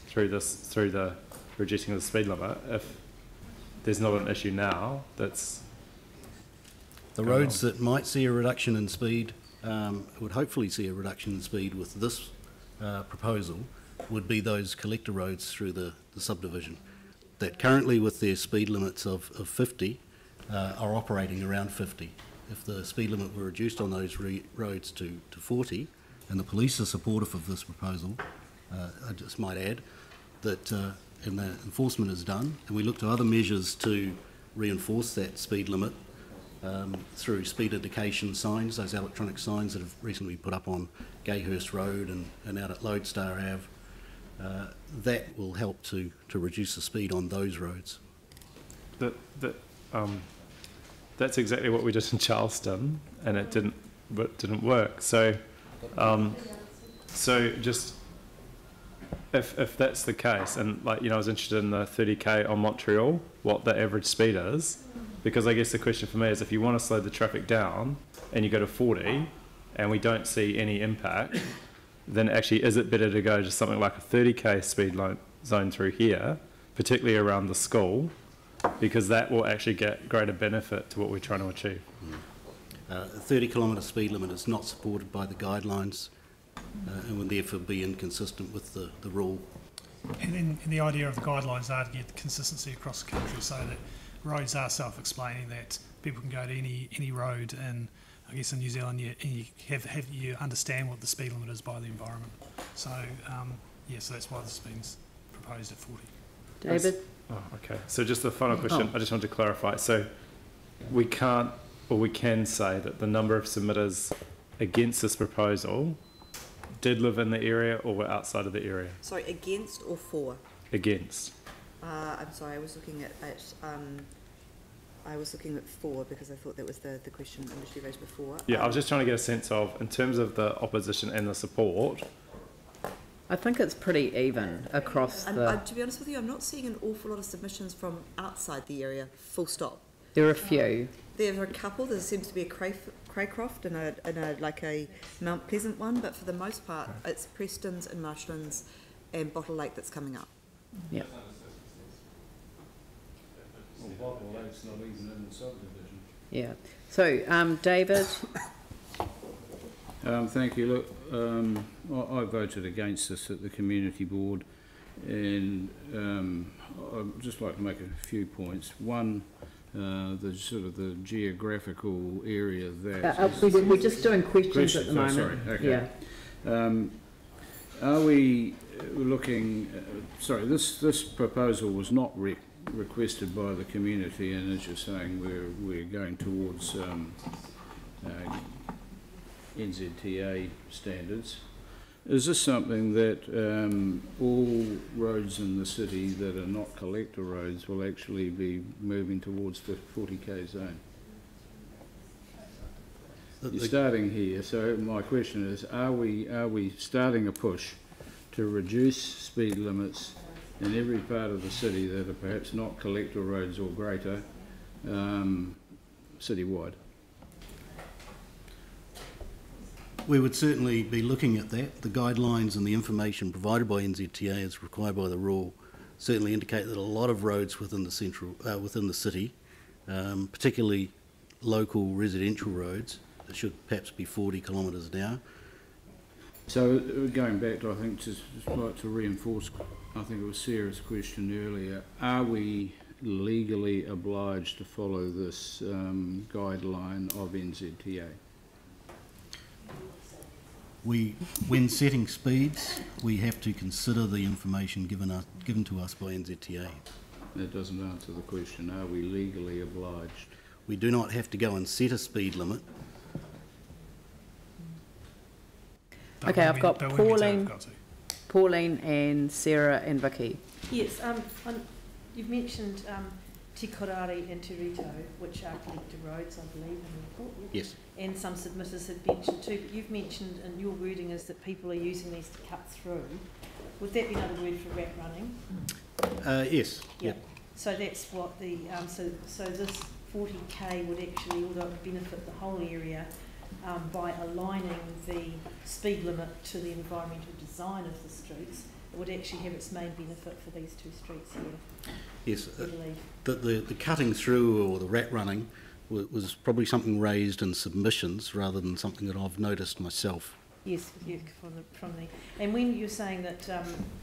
[SPEAKER 8] through the reducing of the speed limit if there's not an issue now. That's
[SPEAKER 13] the roads that might see a reduction in speed, would hopefully see a reduction in speed with this proposal, would be those collector roads through the subdivision that currently, with their speed limits of 50, are operating around 50. If the speed limit were reduced on those roads to 40, and the police are supportive of this proposal, I just might add that, and the enforcement is done, and we look to other measures to reinforce that speed limit through speed indication signs, those electronic signs that have recently been put up on Gayhurst Road and out at Lodestar Ave. That will help to reduce the speed on those roads.
[SPEAKER 8] That's exactly what we did in Charleston, and it didn't work. So just if that's the case, and like, you know, I was interested in the 30k on Montreal, what the average speed is, because I guess the question for me is, if you want to slow the traffic down and you go to 40 and we don't see any impact, then actually is it better to go to something like a 30k speed zone through here, particularly around the school, because that will actually get greater benefit to what we're trying to achieve.
[SPEAKER 13] A 30-kilometre speed limit is not supported by the guidelines, and would therefore be inconsistent with the rule.
[SPEAKER 16] And the idea of the guidelines are to get consistency across the country, so that roads are self-explaining, that people can go to any road, and I guess in New Zealand you understand what the speed limit is by the environment. So so that's why this has been proposed at 40.
[SPEAKER 1] David?
[SPEAKER 8] Oh, okay. So just the final question, I just want to clarify. So we can't, or we can say that the number of submitters against this proposal did live in the area or were outside of the area?
[SPEAKER 15] Sorry, against or for?
[SPEAKER 8] Against.
[SPEAKER 15] I'm sorry, I was looking at for, because I thought that was the question initially raised before.
[SPEAKER 8] Yeah, I was just trying to get a sense of, in terms of the opposition and the support.
[SPEAKER 1] I think it's pretty even across the...
[SPEAKER 15] to be honest with you, I'm not seeing an awful lot of submissions from outside the area, full stop.
[SPEAKER 1] There are a few.
[SPEAKER 15] There are a couple. There seems to be a Craycroft and a Mount Pleasant one, but for the most part, it's Prestons and Marshlands and Bottle Lake that's coming up.
[SPEAKER 1] Yeah.
[SPEAKER 17] Well, Bottle Lake's not even in the subdivision.
[SPEAKER 1] Yeah. So, David?
[SPEAKER 17] Thank you. Look, I voted against this at the community board, and I'd just like to make a few points. One, the sort of the geographical area that...
[SPEAKER 1] we're just doing questions at the moment.
[SPEAKER 17] Sorry, okay.
[SPEAKER 1] Yeah.
[SPEAKER 17] Are we looking... this proposal was not requested by the community, and as you're saying, we're going towards NZTA standards. Is this something that all roads in the city that are not collector roads will actually be moving towards the 40k zone? You're starting here, so my question is, are we starting a push to reduce speed limits in every part of the city that are perhaps not collector roads or greater, citywide?
[SPEAKER 13] We would certainly be looking at that. The guidelines and the information provided by NZTA as required by the rule certainly indicate that a lot of roads within the within the city, particularly local residential roads, should perhaps be 40 kilometres an hour.
[SPEAKER 17] So going back to, I think, just like to reinforce, I think it was Sarah's question earlier, are we legally obliged to follow this guideline of NZTA?
[SPEAKER 13] When setting speeds, we have to consider the information given to us by NZTA.
[SPEAKER 17] That doesn't answer the question. Are we legally obliged?
[SPEAKER 13] We do not have to go and set a speed limit.
[SPEAKER 1] Okay, I've got Pauline and Sarah and Vicky.
[SPEAKER 4] Yes, you've mentioned Te Korari and Te Rito, which are collector roads, I believe, in the report.
[SPEAKER 13] Yes.
[SPEAKER 4] And some submitters have mentioned too, but you've mentioned, and your wording is that people are using these to cut through. Would that be another word for rat running?
[SPEAKER 13] Yes.
[SPEAKER 4] Yeah. So that's what the, so this 40k would actually, although it would benefit the whole area, by aligning the speed limit to the environmental design of the streets, it would actually have its main benefit for these two streets here.
[SPEAKER 13] Yes, the cutting through or the rat running was probably something raised in submissions rather than something that I've noticed myself.
[SPEAKER 4] Yes, from the and when you're saying that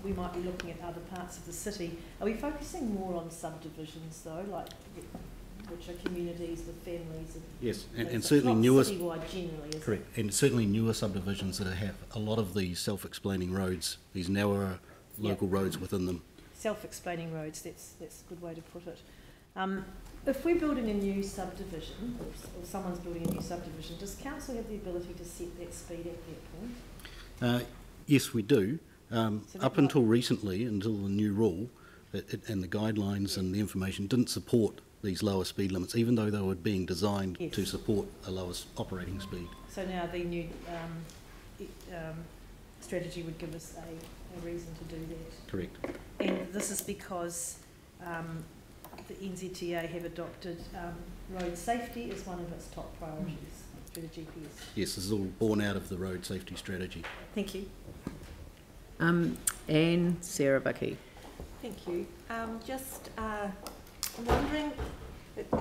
[SPEAKER 4] we might be looking at other parts of the city, are we focusing more on subdivisions though, like which are communities with families?
[SPEAKER 13] Yes, and certainly newer.
[SPEAKER 4] Citywide generally, isn't
[SPEAKER 13] correct,
[SPEAKER 4] it?
[SPEAKER 13] and certainly newer subdivisions that have a lot of these self-explaining roads, these narrower local roads within them.
[SPEAKER 4] Self-explaining roads. That's a good way to put it. If we're building a new subdivision, or someone's building a new subdivision, does council have the ability to set that speed at that point?
[SPEAKER 13] Yes, we do. Up until recently, until the new rule, and the guidelines and the information didn't support these lower speed limits, even though they were being designed to support a lower operating speed.
[SPEAKER 4] So now the new strategy would give us a reason to do that.
[SPEAKER 13] Correct.
[SPEAKER 4] And this is because the NZTA have adopted road safety as one of its top priorities through the GPS.
[SPEAKER 13] Yes, this is all born out of the road safety strategy.
[SPEAKER 4] Thank you.
[SPEAKER 1] And Sarah Vicky.
[SPEAKER 10] Thank you. Just wondering,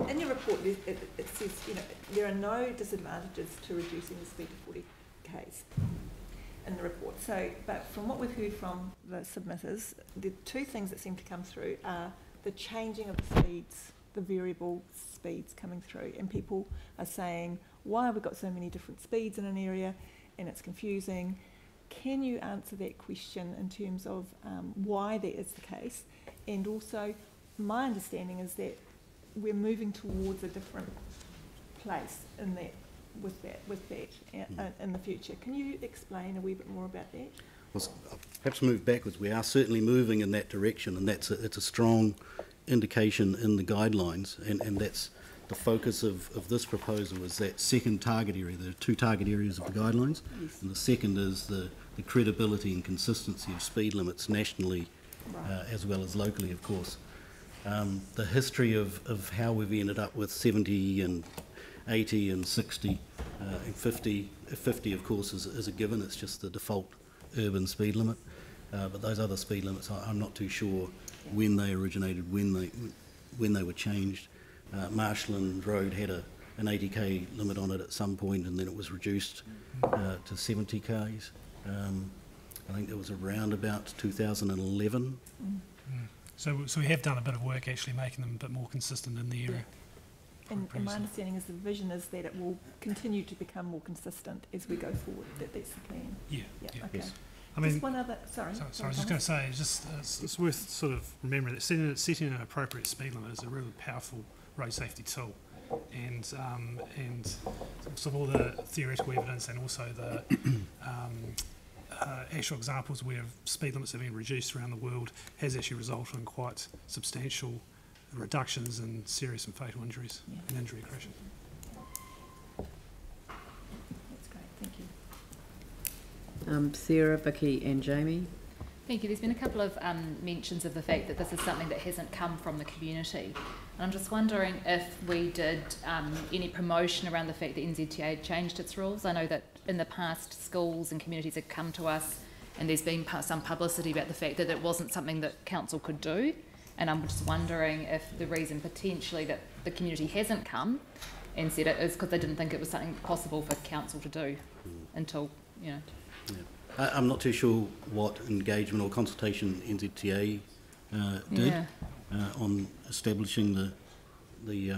[SPEAKER 10] in your report it says, you know, there are no disadvantages to reducing the speed to 40 k's in the report. So, but from what we've heard from the submitters, the two things that seem to come through are the changing of the speeds, the variable speeds coming through, and people are saying, why have we got so many different speeds in an area and it's confusing? Can you answer that question in terms of why that is the case? And also, my understanding is that we're moving towards a different place in that, with that in the future. Can you explain a wee bit more about that?
[SPEAKER 13] Well, perhaps move backwards. We are certainly moving in that direction, and it's a strong indication in the guidelines, and that's the focus of this proposal is that second target area. There are two target areas of the guidelines, and the second is the credibility and consistency of speed limits nationally, as well as locally, of course. The history of how we've ended up with 70 and 80 and 60 and 50. 50, of course, is a given. It's just the default urban speed limit. But those other speed limits, I'm not too sure when they originated, when they were changed. Marshland Road had an 80k limit on it at some point, and then it was reduced to 70 k's. I think it was around about 2011.
[SPEAKER 16] So we have done a bit of work actually making them a bit more consistent in the area.
[SPEAKER 10] And my understanding is the vision is that it will continue to become more consistent as we go forward. That's the plan.
[SPEAKER 16] Yeah.
[SPEAKER 10] Okay.
[SPEAKER 16] Yes. I mean,
[SPEAKER 10] just one other. Sorry,
[SPEAKER 16] I was just going to say, it's worth sort of remembering that setting an appropriate speed limit is a really powerful road safety tool, and sort of all the theoretical evidence and also the actual examples where speed limits have been reduced around the world has actually resulted in quite substantial reductions in serious and fatal injuries and injury crashes.
[SPEAKER 10] That's great, thank you.
[SPEAKER 1] Sarah, Vicky and Jamie.
[SPEAKER 6] Thank you. There's been a couple of mentions of the fact that this is something that hasn't come from the community. And I'm just wondering if we did any promotion around the fact that NZTA changed its rules. I know that in the past schools and communities have come to us and there's been some publicity about the fact that it wasn't something that council could do. And I'm just wondering if the reason potentially that the community hasn't come and said it is because they didn't think it was something possible for council to do until, you know.
[SPEAKER 13] I'm not too sure what engagement or consultation NZTA did. on establishing the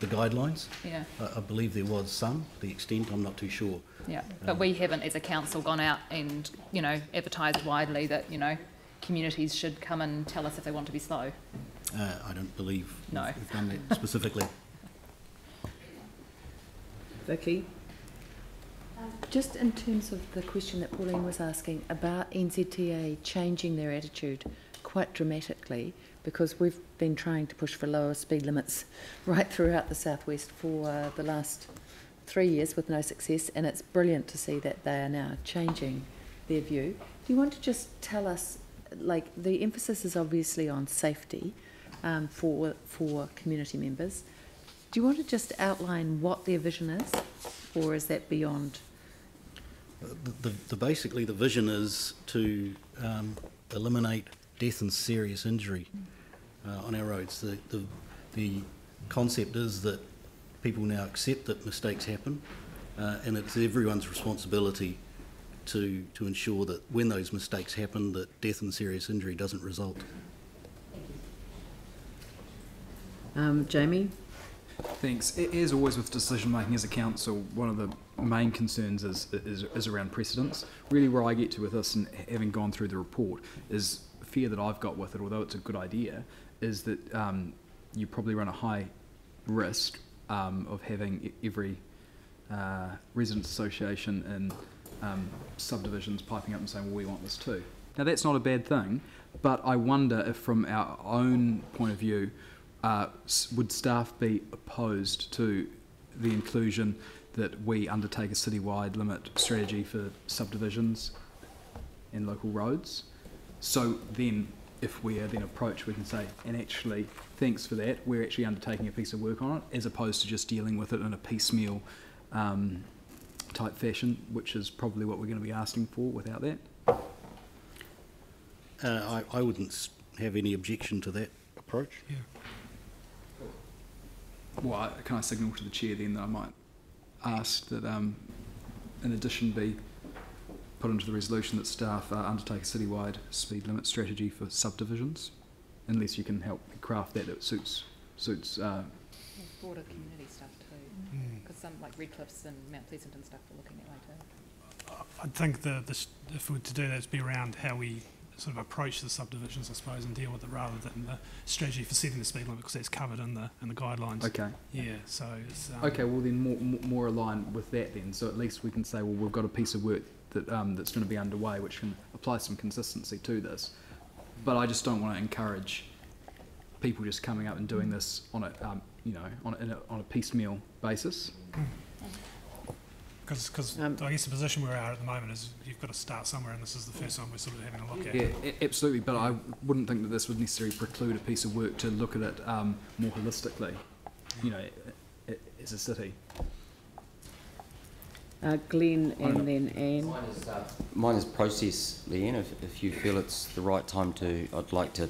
[SPEAKER 13] guidelines.
[SPEAKER 6] Yeah.
[SPEAKER 13] I believe there was some. The extent, I'm not too sure.
[SPEAKER 6] Yeah, but we haven't, as a council, gone out and, you know, advertised widely that, you know, communities should come and tell us if they want to be slow.
[SPEAKER 13] I don't believe
[SPEAKER 6] No.
[SPEAKER 13] we've done that specifically.
[SPEAKER 1] Vicky?
[SPEAKER 12] Just in terms of the question that Pauline was asking about NZTA changing their attitude quite dramatically, because we've been trying to push for lower speed limits right throughout the southwest for the last 3 years with no success, and it's brilliant to see that they are now changing their view. Do you want to just tell us, like, the emphasis is obviously on safety for community members. Do you want to just outline what their vision is, or is that beyond?
[SPEAKER 13] Basically, the vision is to eliminate death and serious injury on our roads. The concept is that people now accept that mistakes happen, and it's everyone's responsibility to ensure that when those mistakes happen, that death and serious injury doesn't result.
[SPEAKER 1] Jamie?
[SPEAKER 18] Thanks. As always with decision making as a council, one of the main concerns is around precedence. Really where I get to with this, and having gone through the report, is fear that I've got with it, although it's a good idea, is that you probably run a high risk of having every residents association and subdivisions piping up and saying, well, we want this too. Now that's not a bad thing, but I wonder if from our own point of view, would staff be opposed to the inclusion that we undertake a citywide limit strategy for subdivisions and local roads? So then, if we are then approached, we can say, and actually, thanks for that, we're actually undertaking a piece of work on it, as opposed to just dealing with it in a piecemeal type fashion, which is probably what we're going to be asking for without that.
[SPEAKER 13] I wouldn't have any objection to that approach.
[SPEAKER 18] Yeah. Well, can I signal to the chair then that I might ask that in addition be put into the resolution that staff undertake a citywide speed limit strategy for subdivisions, unless you can help craft that suits
[SPEAKER 6] broader community stuff too, because some like Redcliffs and Mount Pleasanton stuff we're looking at later.
[SPEAKER 16] I think if we were to do that, it'd be around how we sort of approach the subdivisions, I suppose, and deal with it rather than the strategy for setting the speed limit, because that's covered in the guidelines.
[SPEAKER 18] Okay.
[SPEAKER 16] Yeah. So it's
[SPEAKER 18] okay. Well, then more aligned with that then. So at least we can say, well, we've got a piece of work that that's going to be underway, which can apply some consistency to this. But I just don't want to encourage people just coming up and doing this on a on a piecemeal basis.
[SPEAKER 16] Because I guess the position we are at the moment is you've got to start somewhere, and this is the first one we're sort of having a look at.
[SPEAKER 18] Yeah, absolutely, but I wouldn't think that this would necessarily preclude a piece of work to look at it more holistically, you know, as a city.
[SPEAKER 1] Glenn and then Anne.
[SPEAKER 19] Mine is process, Leanne. If you feel it's the right time to, I'd like to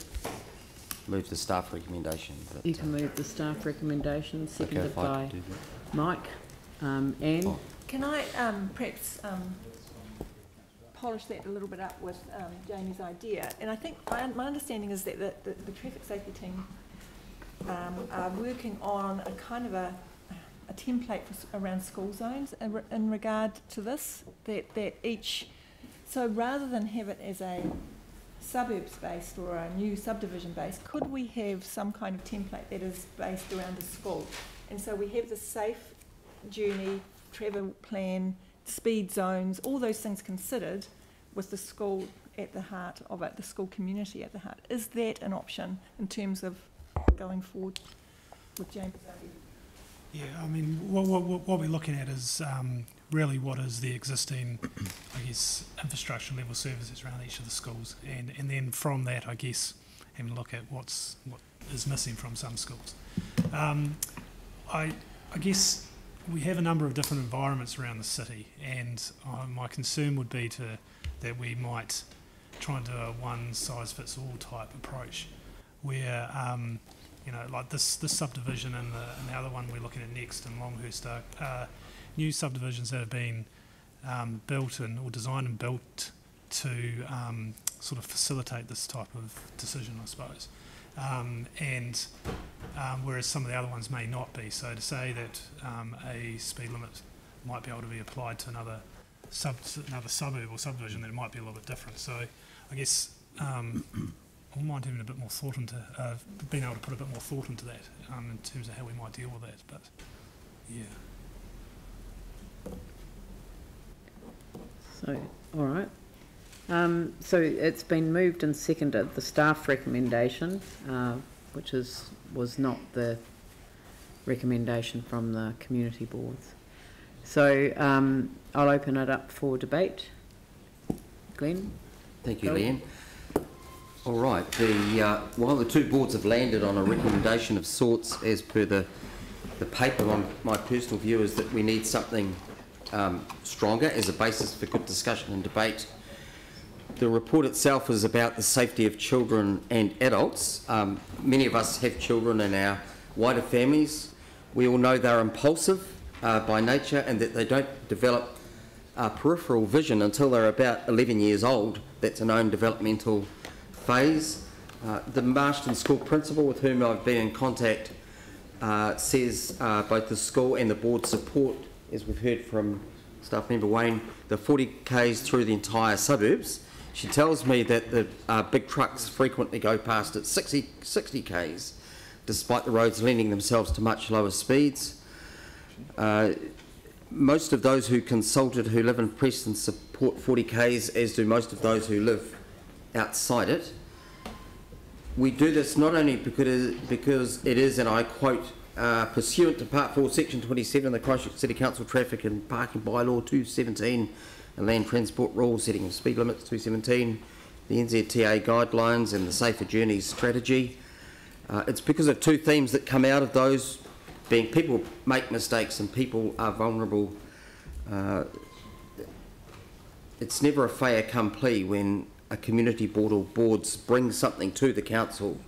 [SPEAKER 19] move the staff recommendation. But,
[SPEAKER 1] you can move the staff recommendation, seconded by Mike. Anne?
[SPEAKER 19] Oh.
[SPEAKER 10] Can I perhaps polish that a little bit up with Jamie's idea? And I think my understanding is that the traffic safety team are working on a kind of a template around school zones in regard to this, that each, so rather than have it as a suburbs based or a new subdivision based, could we have some kind of template that is based around the school? And so we have the safe journey, travel plan, speed zones, all those things considered with the school at the heart of it, the school community at the heart. Is that an option in terms of going forward with James?
[SPEAKER 16] Yeah, I mean, what we're looking at is really what is the existing, I guess, infrastructure level services around each of the schools, and then from that, I guess, having a look at what is missing from some schools. I guess we have a number of different environments around the city, and my concern would be that we might try and do a one-size-fits-all type approach, where you know, like this subdivision and the other one we're looking at next in Longhurst are new subdivisions that have been built or designed and built to sort of facilitate this type of decision, I suppose. whereas some of the other ones may not be. So to say that a speed limit might be able to be applied to another suburb or subdivision, then it might be a little bit different. So I guess I wouldn't mind having a bit more thought into, being able to put a bit more thought into that in terms of how we might deal with that. But yeah.
[SPEAKER 1] So, all right. So it's been moved and seconded, the staff recommendation, which was not the recommendation from the community boards. So I'll open it up for debate. Glenn?
[SPEAKER 19] Thank you, Leanne. All right, while the two boards have landed on a recommendation of sorts as per the paper, my personal view is that we need something stronger as a basis for good discussion and debate. The report itself is about the safety of children and adults. Many of us have children in our wider families. We all know they're impulsive by nature and that they don't develop peripheral vision until they're about 11 years old. That's a known developmental phase. The Marston School principal, with whom I've been in contact, says both the school and the board support, as we've heard from staff member Wayne, the 40 k's through the entire suburbs. She tells me that the big trucks frequently go past at 60 k's, despite the roads lending themselves to much lower speeds. Most of those who consulted who live in Prestons support 40 k's, as do most of those who live outside it. We do this not only because it is, and I quote, pursuant to Part 4, Section 27 of the Christchurch City Council Traffic and Parking Bylaw 217, the Land Transport Rules, setting of speed limits 217, the NZTA guidelines and the Safer Journeys strategy. It's because of two themes that come out of those, being people make mistakes and people are vulnerable. It's never a fait accompli when a community board or boards bring something to the council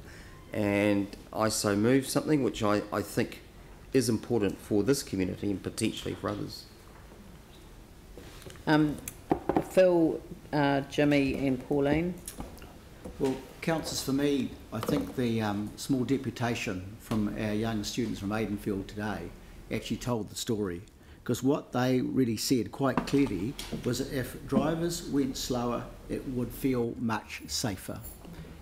[SPEAKER 19] and I so move something which I think is important for this community and potentially for others.
[SPEAKER 1] Phil, Jimmy and Pauline.
[SPEAKER 9] Well, councillors, for me, I think the small deputation from our young students from Aidenfield today actually told the story, because what they really said quite clearly was that if drivers went slower, it would feel much safer.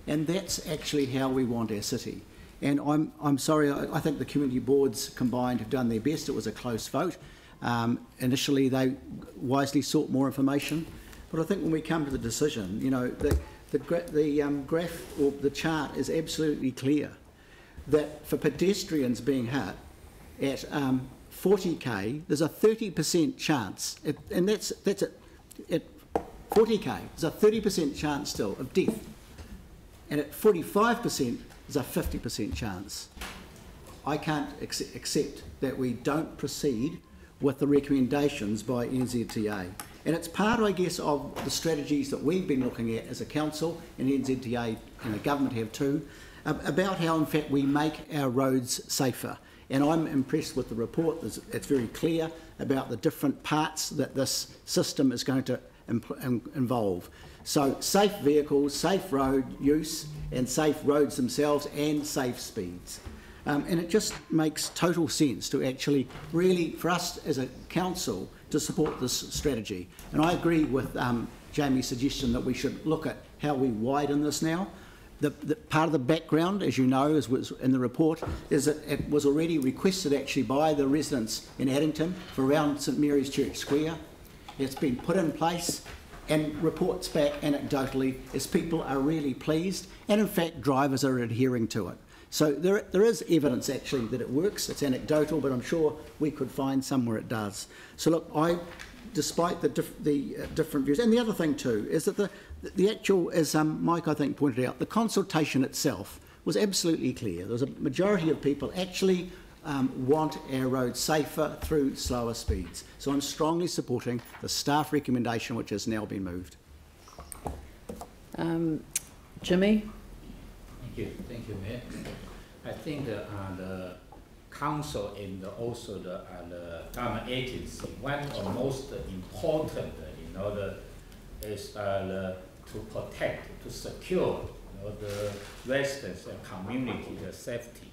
[SPEAKER 9] And that's actually how we want our city. And I'm sorry, I think the community boards combined have done their best. It was a close vote. Initially, they wisely sought more information. But I think when we come to the decision, you know, the graph or the chart is absolutely clear that for pedestrians being hit at 40k, there's a 30% chance, and that's at 40k, there's a 30% chance still of death. And at 45%, there's a 50% chance. I can't accept that we don't proceed with the recommendations by NZTA. And it's part, I guess, of the strategies that we've been looking at as a council, and NZTA and the government have too, about how, in fact, we make our roads safer. And I'm impressed with the report. It's very clear about the different parts that this system is going to involve. So safe vehicles, safe road use, and safe roads themselves, and safe speeds. And it just makes total sense to actually really, for us as a council, to support this strategy. And I agree with Jamie's suggestion that we should look at how we widen this now. The part of the background, as you know, as was in the report, is that it was already requested actually by the residents in Addington for around St Mary's Church Square. It's been put in place and reports back anecdotally as people are really pleased, and in fact drivers are adhering to it. So there is evidence actually that it works. It's anecdotal, but I'm sure we could find somewhere it does. So look, despite the different views, and the other thing too is that the actual, as Mike I think pointed out, the consultation itself was absolutely clear. There was a majority of people actually want our roads safer through slower speeds. So I'm strongly supporting the staff recommendation which has now been moved.
[SPEAKER 1] Jimmy?
[SPEAKER 3] Thank you, Mayor. I think the council and also the government agency, one of the most important, is to protect, to secure the residents and community, the safety.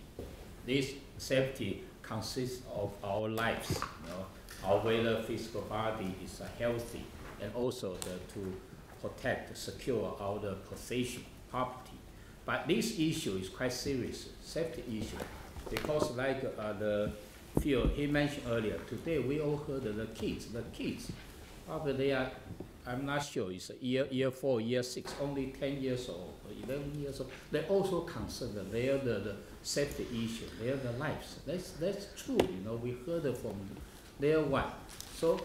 [SPEAKER 3] This safety consists of our lives, our whether physical body is healthy, and also to protect, secure our possession, property. But this issue is quite serious, safety issue, because like the field he mentioned earlier, today we all heard the kids, probably they are, I'm not sure, it's year 4, year 6, only 10 years old, or 11 years old. They also concerned that they are the safety issue, they are the lives. That's true, we heard it from their one. So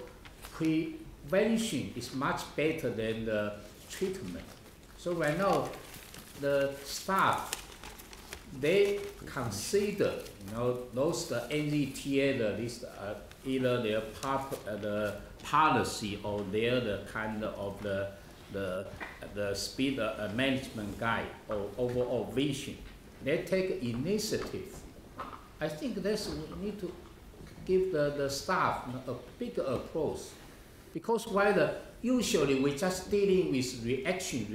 [SPEAKER 3] prevention is much better than the treatment. So right now, the staff, they consider, those the NZTA, either their the policy or their the kind of the speed management guide or overall vision. They take initiative. I think that's we need to give the staff a bigger approach, because while usually we just dealing with reaction,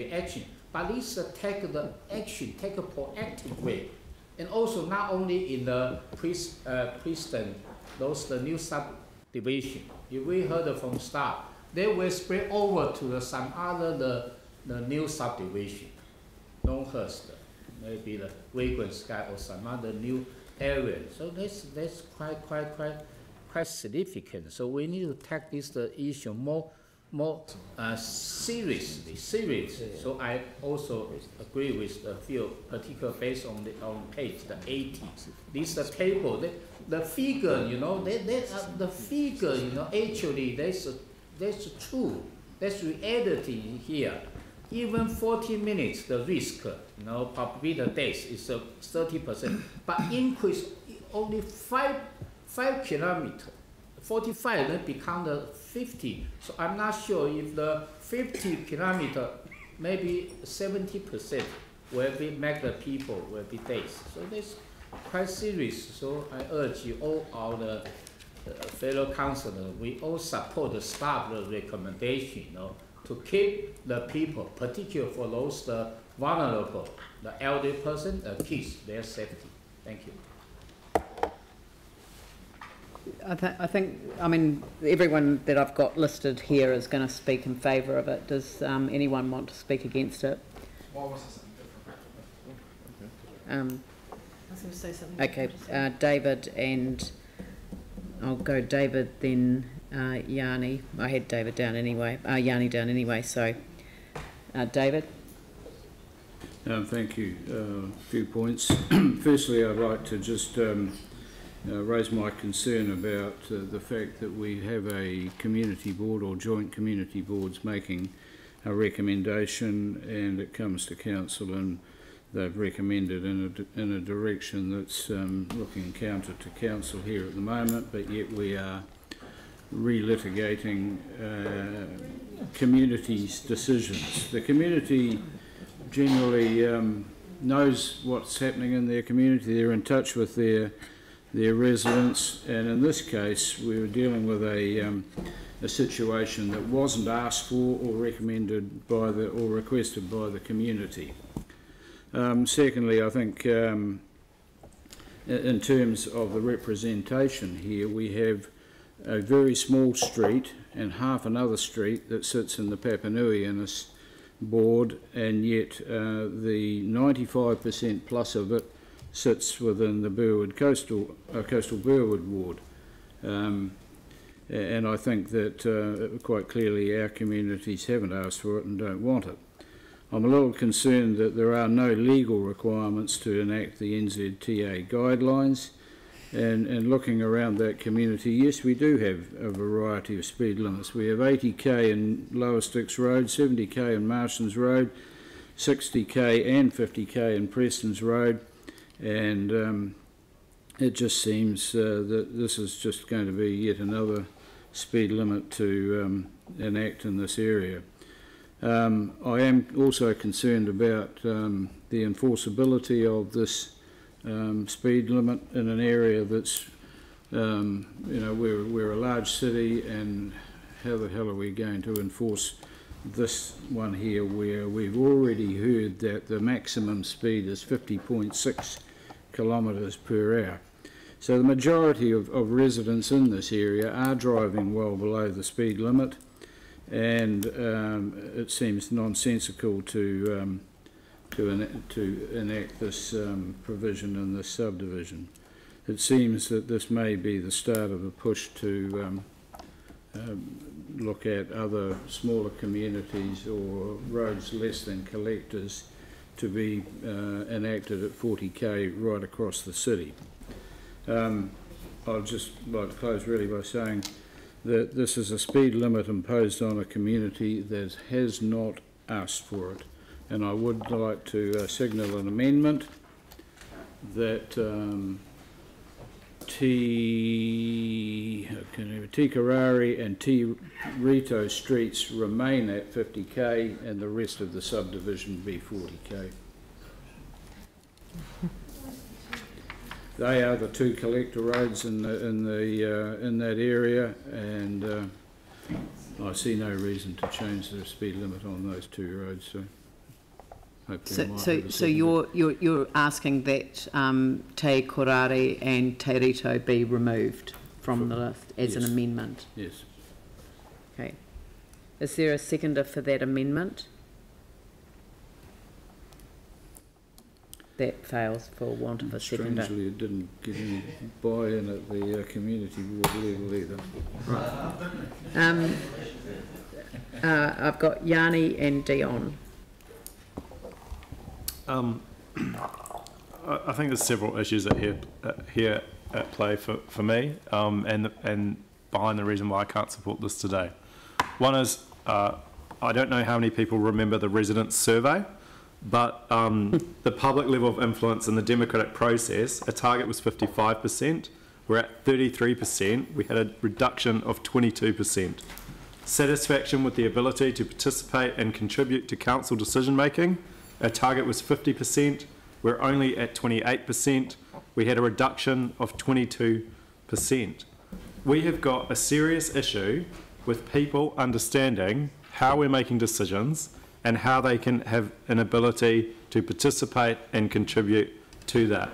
[SPEAKER 3] but this take the action, take a proactive way, and also not only in the Preston, the new subdivision. If we heard from staff, they will spread over to some other the new subdivision, Longhurst, maybe the Vagrant Sky or some other new area. So that's quite significant. So we need to take this issue more seriously. So I also agree with the field, particularly based on page 80. This the table, the figure, the figure, actually that's true. That's reality here. Even 40 minutes, the risk, probably the death is 30%, but increase only 5 kilometers. 45 then become the 50. So I'm not sure if the 50 kilometer, maybe 70% will be make the people will be dead. So that's quite serious. So I urge you all our fellow councillors, we all support the staff recommendation, to keep the people, particularly for those vulnerable, the elderly person, the kids, their safety. Thank you.
[SPEAKER 1] I think, everyone that I've got listed here is going to speak in favour of it. Does anyone want to speak against it?
[SPEAKER 4] I was going to say something.
[SPEAKER 1] Okay, David, and I'll go David, then Yanni. I had David down anyway, Yanni down anyway, so David.
[SPEAKER 17] Thank you. A few points. Firstly, I'd like to just raise my concern about the fact that we have a community board or joint community boards making a recommendation, and it comes to council and they've recommended in a direction that's looking counter to council here at the moment, but yet we are relitigating community's decisions. The community generally knows what's happening in their community. They're in touch with their residents, and in this case we were dealing with a situation that wasn't asked for or recommended by or requested by the community. Secondly, I think in terms of the representation here, we have a very small street and half another street that sits in the Papanui in this board, and yet the 95% plus of it sits within the Burwood coastal Burwood ward, and I think that quite clearly our communities haven't asked for it and don't want it. I'm a little concerned that there are no legal requirements to enact the NZTA guidelines, and looking around that community, yes, we do have a variety of speed limits. We have 80k in Lower Styx Road, 70k in Marston's Road, 60k and 50k in Prestons Road, and it just seems that this is just going to be yet another speed limit to enact in this area. I am also concerned about the enforceability of this speed limit in an area that's, we're a large city, and how the hell are we going to enforce this one here, where we've already heard that the maximum speed is 50.6 kilometres per hour. So the majority of residents in this area are driving well below the speed limit, and it seems nonsensical to enact this provision in this subdivision. It seems that this may be the start of a push to look at other smaller communities or roads less than collectors to be enacted at 40k right across the city. I'd just like to close really by saying that this is a speed limit imposed on a community that has not asked for it, and I would like to signal an amendment that Tikarari and T Rito streets remain at 50k and the rest of the subdivision be 40k. They are the two collector roads in that area, and I see no reason to change the speed limit on those two roads. So.
[SPEAKER 1] So you're asking that Te Korare and Te Rito be removed from the list as an amendment?
[SPEAKER 17] Yes.
[SPEAKER 1] Okay. Is there a seconder for that amendment? That fails for want of a seconder.
[SPEAKER 17] Strangely, it didn't get any buy-in at the community board level either.
[SPEAKER 1] Right. I've got Yanni and Dion.
[SPEAKER 8] I think there's several issues here at play for me, and behind the reason why I can't support this today. One is I don't know how many people remember the residents' survey, but the public level of influence in the democratic process, a target was 55%. We're at 33%. We had a reduction of 22%. Satisfaction with the ability to participate and contribute to council decision making, our target was 50%. We're only at 28%. We had a reduction of 22%. We have got a serious issue with people understanding how we're making decisions and how they can have an ability to participate and contribute to that.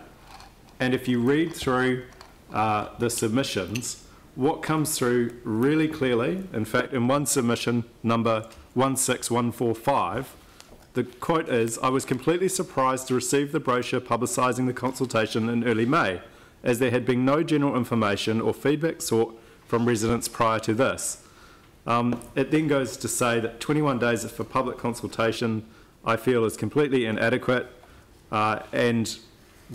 [SPEAKER 8] And if you read through the submissions, what comes through really clearly, in fact, in one submission, number 16145, the quote is, "I was completely surprised to receive the brochure publicising the consultation in early May, as there had been no general information or feedback sought from residents prior to this." It then goes to say that 21 days for public consultation, I feel, is completely inadequate, and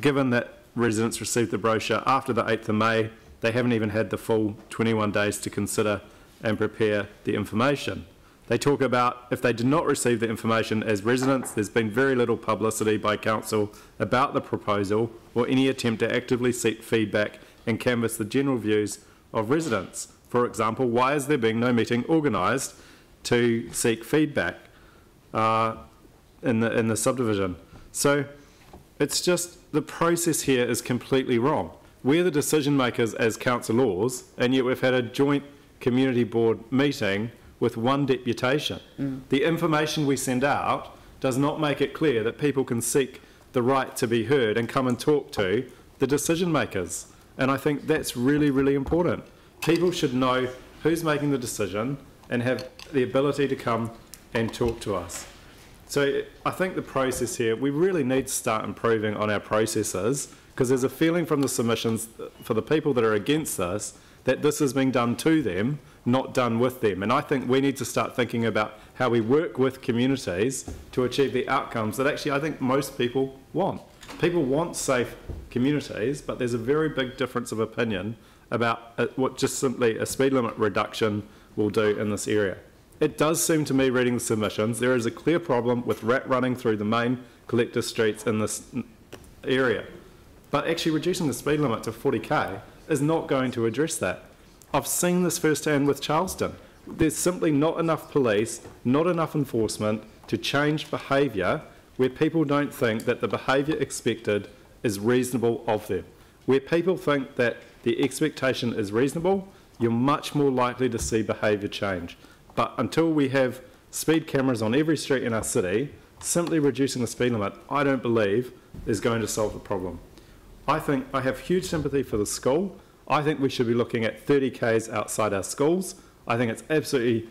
[SPEAKER 8] given that residents received the brochure after the 8th of May, they haven't even had the full 21 days to consider and prepare the information. They talk about if they did not receive the information as residents, there's been very little publicity by council about the proposal or any attempt to actively seek feedback and canvass the general views of residents. For example, why is there being no meeting organised to seek feedback in the subdivision? So it's just the process here is completely wrong. We're the decision makers as councillors, and yet we've had a joint community board meeting with one deputation. The information we send out does not make it clear that people can seek the right to be heard and come and talk to the decision makers. And I think that's really, really important. People should know who's making the decision and have the ability to come and talk to us. So I think the process here, we really need to start improving on our processes, because there's a feeling from the submissions for the people that are against this that this is being done to them, not done with them. And I think we need to start thinking about how we work with communities to achieve the outcomes that actually I think most people want. People want safe communities, but there's a very big difference of opinion about what just simply a speed limit reduction will do in this area. It does seem to me, reading the submissions, there is a clear problem with rat running through the main collector streets in this area. But actually reducing the speed limit to 40k is not going to address that. I've seen this firsthand with Charleston. There's simply not enough police, not enough enforcement to change behaviour where people don't think that the behaviour expected is reasonable of them. Where people think that the expectation is reasonable, you're much more likely to see behaviour change. But until we have speed cameras on every street in our city, simply reducing the speed limit, I don't believe is going to solve the problem. I have huge sympathy for the school. I think we should be looking at 30 k's outside our schools. I think it's absolutely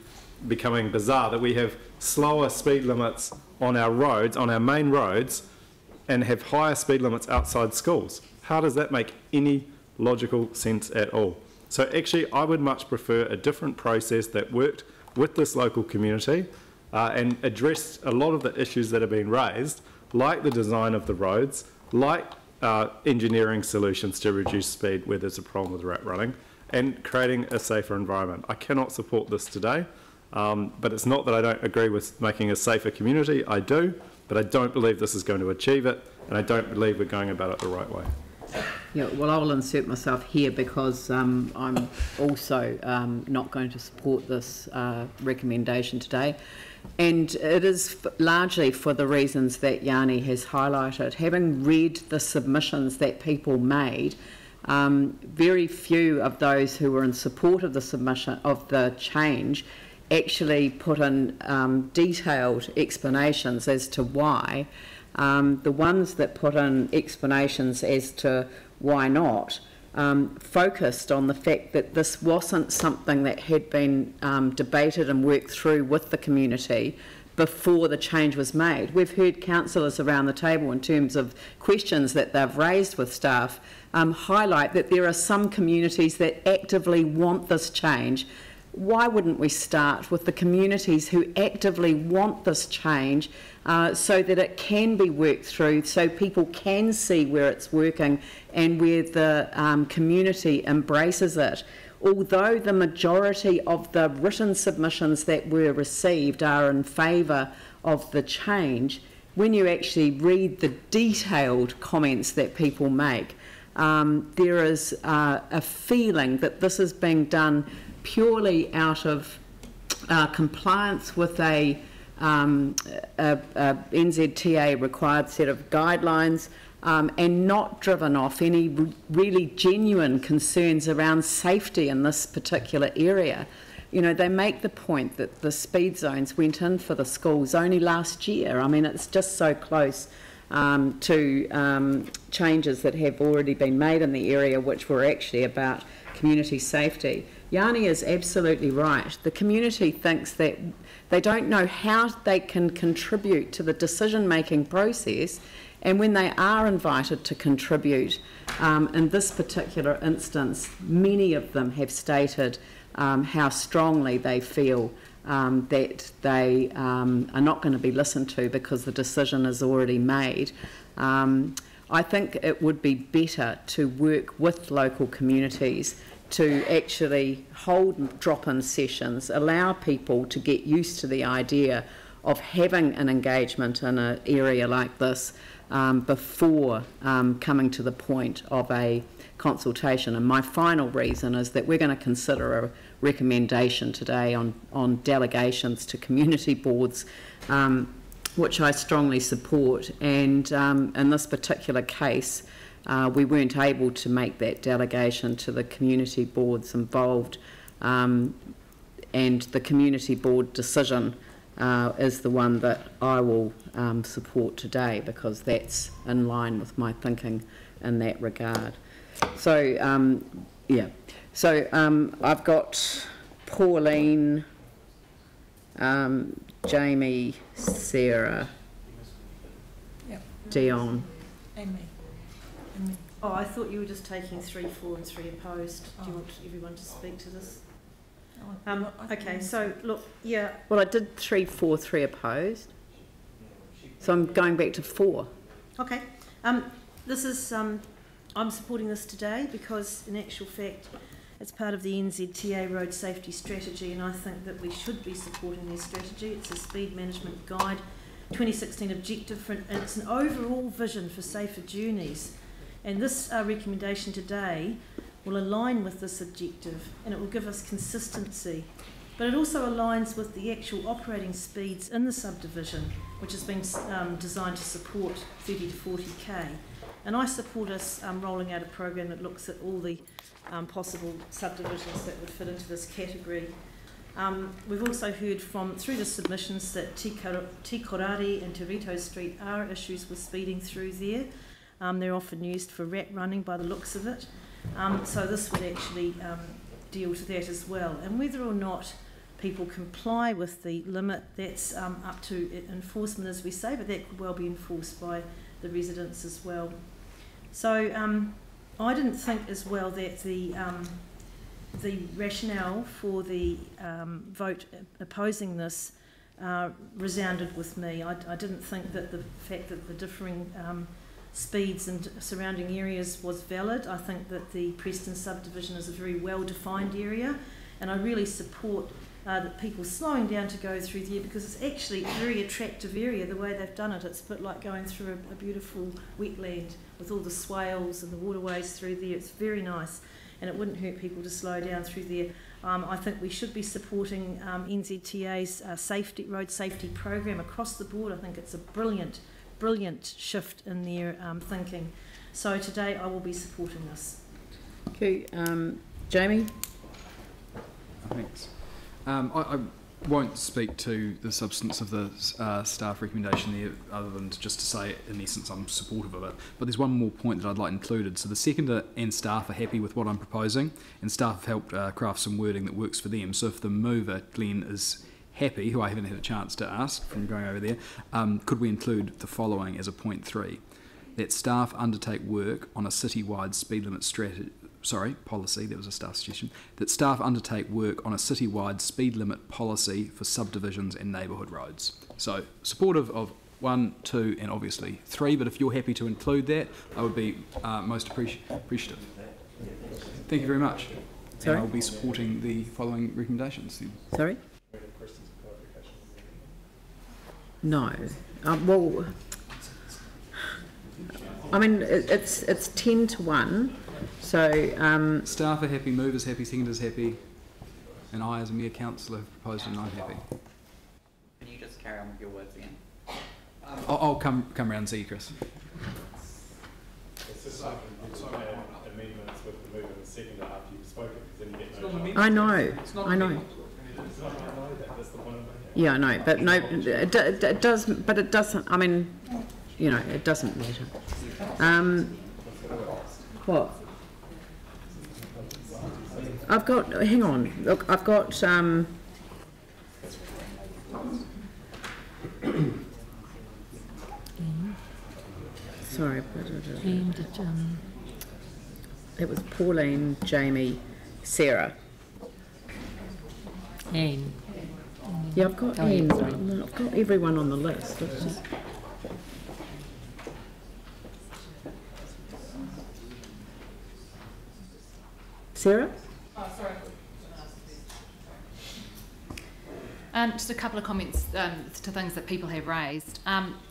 [SPEAKER 8] becoming bizarre that we have slower speed limits on our roads, on our main roads, and have higher speed limits outside schools. How does that make any logical sense at all? So actually, I would much prefer a different process that worked with this local community and addressed a lot of the issues that have been raised, like the design of the roads, like engineering solutions to reduce speed where there's a problem with rat running, and creating a safer environment. I cannot support this today, but it's not that I don't agree with making a safer community. I do, but I don't believe this is going to achieve it, and I don't believe we're going about it the right way.
[SPEAKER 1] Yeah, well, I'll insert myself here because I'm also not going to support this recommendation today. And it is largely for the reasons that Yanni has highlighted. Having read the submissions that people made, very few of those who were in support of the submission of the change actually put in detailed explanations as to why. The ones that put in explanations as to why not focused on the fact that this wasn't something that had been debated and worked through with the community before the change was made. We've heard councillors around the table, in terms of questions that they've raised with staff, highlight that there are some communities that actively want this change. Why wouldn't we start with the communities who actively want this change so that it can be worked through, so people can see where it's working and where the community embraces it? Although the majority of the written submissions that were received are in favour of the change, when you actually read the detailed comments that people make, there is a feeling that this is being done purely out of compliance with a NZTA required set of guidelines, and not driven off any really genuine concerns around safety in this particular area. You know, they make the point that the speed zones went in for the schools only last year. I mean, it's just so close to changes that have already been made in the area, which were actually about community safety. Yanni is absolutely right. The community thinks that they don't know how they can contribute to the decision-making process, and when they are invited to contribute, in this particular instance, many of them have stated how strongly they feel that they are not going to be listened to because the decision is already made. I think it would be better to work with local communities to actually hold drop-in sessions, allow people to get used to the idea of having an engagement in an area like this before coming to the point of a consultation. And my final reason is that we're going to consider a recommendation today on delegations to community boards, which I strongly support. And in this particular case, we weren't able to make that delegation to the community boards involved, and the community board decision is the one that I will support today, because that's in line with my thinking in that regard. So, yeah. So I've got Pauline, Jamie, Sarah, Dion.
[SPEAKER 4] And me. And me. Oh, I thought you were just taking 3 for and 3 opposed. Do you want everyone to speak to this? Okay, so look, yeah.
[SPEAKER 1] Well, I did 3 for, 3 opposed. So I'm going back to 4.
[SPEAKER 4] Okay. This is, I'm supporting this today because in actual fact it's part of the NZTA Road Safety Strategy, and I think that we should be supporting their strategy. It's a speed management guide, 2016 objective, and it's an overall vision for safer journeys. And this recommendation today will align with this objective, and it will give us consistency. But it also aligns with the actual operating speeds in the subdivision, which has been designed to support 30 to 40k. And I support us rolling out a program that looks at all the possible subdivisions that would fit into this category. We've also heard through the submissions that Tikorari and Te Rito Street are issues with speeding through there. They're often used for rat running by the looks of it. So this would actually deal to that as well. And whether or not people comply with the limit, that's up to enforcement, as we say, but that could well be enforced by the residents as well. So I didn't think as well that the rationale for the vote opposing this resounded with me. I didn't think that the fact that the differing speeds and surrounding areas was valid. I think that the Prestons subdivision is a very well-defined area, and I really support that people slowing down to go through there, because it's actually a very attractive area the way they've done it. It's a bit like going through a beautiful wetland with all the swales and the waterways through there. It's very nice, and it wouldn't hurt people to slow down through there. I think we should be supporting NZTA's road safety program across the board. I think it's a brilliant shift in their thinking. So today I will be supporting this.
[SPEAKER 1] Okay, Jamie?
[SPEAKER 18] Thanks. I won't speak to the substance of the staff recommendation there, other than just to say, in essence, I'm supportive of it. But there's one more point that I'd like included. So the seconder and staff are happy with what I'm proposing, and staff have helped craft some wording that works for them. So if the mover, Glenn, is happy, who I haven't had a chance to ask from going over there, could we include the following as a point 3? That staff undertake work on a citywide speed limit policy, that was a staff suggestion, that staff undertake work on a citywide speed limit policy for subdivisions and neighbourhood roads. So supportive of 1, 2 and obviously 3, but if you're happy to include that, I would be most appreciative. Thank you very much.
[SPEAKER 1] Sorry?
[SPEAKER 18] And I'll be supporting the following recommendations.
[SPEAKER 1] Sorry? No. Well, I mean, it's 10 to 1. So
[SPEAKER 18] staff are happy, movers happy, seconders happy, and I, as a mere councillor, have proposed and I'm happy.
[SPEAKER 20] Can you just carry on with your words again?
[SPEAKER 18] I'll come round and see you, Chris.
[SPEAKER 8] It's just like amendments with the mover and the seconder after you've spoken, because then you get no.
[SPEAKER 1] I know. Yeah, I know, but no, it does, but it doesn't. I mean, you know, it doesn't matter. What? I've got. Hang on. Look, I've got. Sorry, it was Pauline, Jamie, Sarah.
[SPEAKER 21] Anne.
[SPEAKER 1] Yeah, I've got Anne. I've got everyone on the list. Let's just... Sarah?
[SPEAKER 6] Oh, sorry. Just a couple of comments to things that people have raised.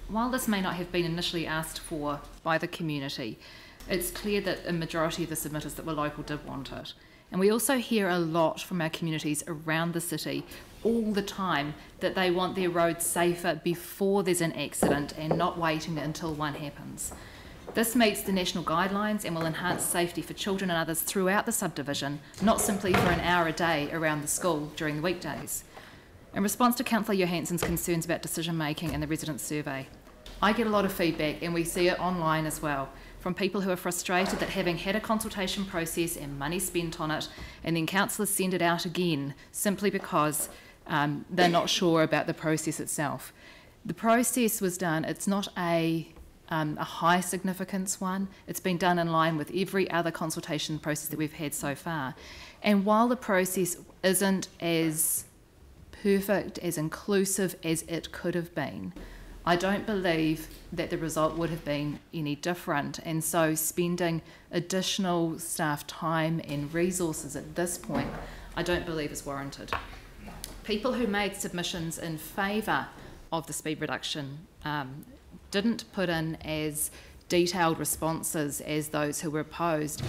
[SPEAKER 6] While this may not have been initially asked for by the community, it's clear that a majority of the submitters that were local did want it. And we also hear a lot from our communities around the city all the time that they want their roads safer before there's an accident and not waiting until one happens. This meets the national guidelines and will enhance safety for children and others throughout the subdivision, not simply for an hour a day around the school during the weekdays. In response to Councillor Johansson's concerns about decision making in the resident survey, I get a lot of feedback, and we see it online as well, from people who are frustrated that having had a consultation process and money spent on it, and then councillors send it out again simply because they're not sure about the process itself. The process was done, it's not a high significance one. It's been done in line with every other consultation process that we've had so far. And while the process isn't as perfect, as inclusive as it could have been, I don't believe that the result would have been any different. And so spending additional staff time and resources at this point, I don't believe is warranted. People who made submissions in favour of the speed reduction didn't put in as detailed responses as those who were opposed,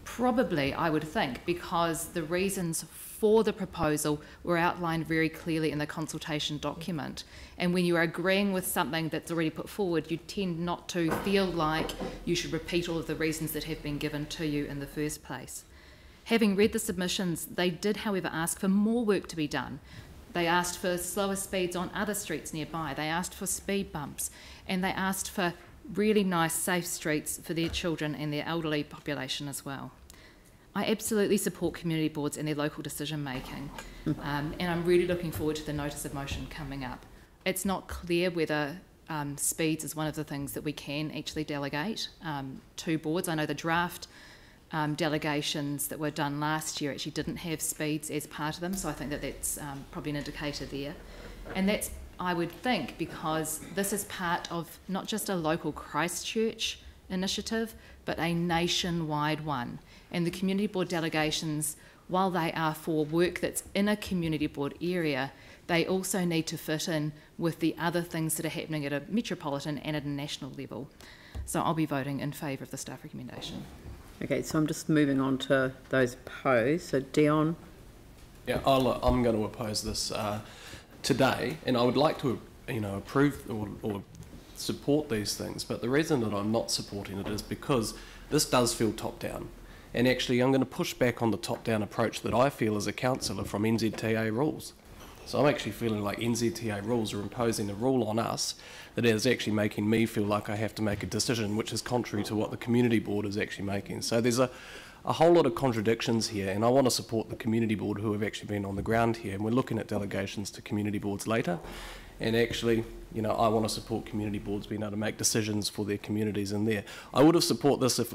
[SPEAKER 6] probably, I would think, because the reasons for the proposal were outlined very clearly in the consultation document. And when you are agreeing with something that's already put forward, you tend not to feel like you should repeat all of the reasons that have been given to you in the first place. Having read the submissions, they did, however, ask for more work to be done. They asked for slower speeds on other streets nearby. They asked for speed bumps, and they asked for really nice, safe streets for their children and their elderly population as well. I absolutely support community boards and their local decision making, and I'm really looking forward to the notice of motion coming up. It's not clear whether speeds is one of the things that we can actually delegate to boards. I know the draft delegations that were done last year actually didn't have speeds as part of them, so I think that that's probably an indicator there. And that's, I would think, because this is part of not just a local Christchurch initiative, but a nationwide one. And the community board delegations, while they are for work that's in a community board area, they also need to fit in with the other things that are happening at a metropolitan and at a national level. So I'll be voting in favour of the staff recommendation.
[SPEAKER 1] Okay, so I'm just moving on to those opposed. So Dion?
[SPEAKER 11] Yeah, I'm going to oppose this today, and I would like to, approve or support these things, but the reason that I'm not supporting it is because this does feel top-down. And actually, I'm going to push back on the top-down approach that I feel as a councillor from NZTA rules. So I'm actually feeling like NZTA rules are imposing a rule on us that is actually making me feel like I have to make a decision which is contrary to what the community board is actually making. So there's a whole lot of contradictions here, and I want to support the community board who have actually been on the ground here, and we're looking at delegations to community boards later. And actually, I want to support community boards being able to make decisions for their communities in there. I would have supported this if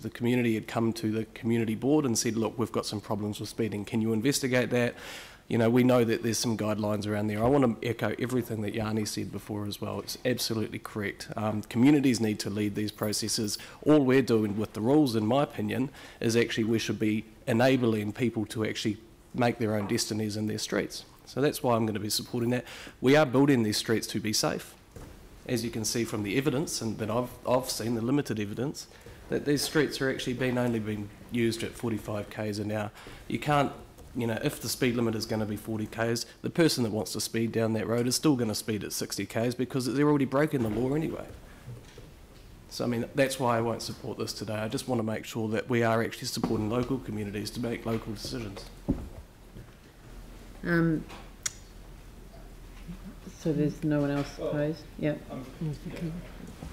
[SPEAKER 11] the community had come to the community board and said, look, we've got some problems with speeding. Can you investigate that? We know that there's some guidelines around there. I want to echo everything that Yanni said before as well. It's absolutely correct. Communities need to lead these processes. All we're doing with the rules, in my opinion, is actually we should be enabling people to actually make their own destinies in their streets. So that's why I'm going to be supporting that. We are building these streets to be safe. As you can see from the evidence, and that I've seen, the limited evidence, that these streets are actually only being used at 45 k's an hour. You can't, if the speed limit is going to be 40 k's, the person that wants to speed down that road is still going to speed at 60 k's because they're already breaking the law anyway. So, that's why I won't support this today. I just want to make sure that we are actually supporting local communities to make local decisions.
[SPEAKER 1] So there's no one else opposed? Yeah.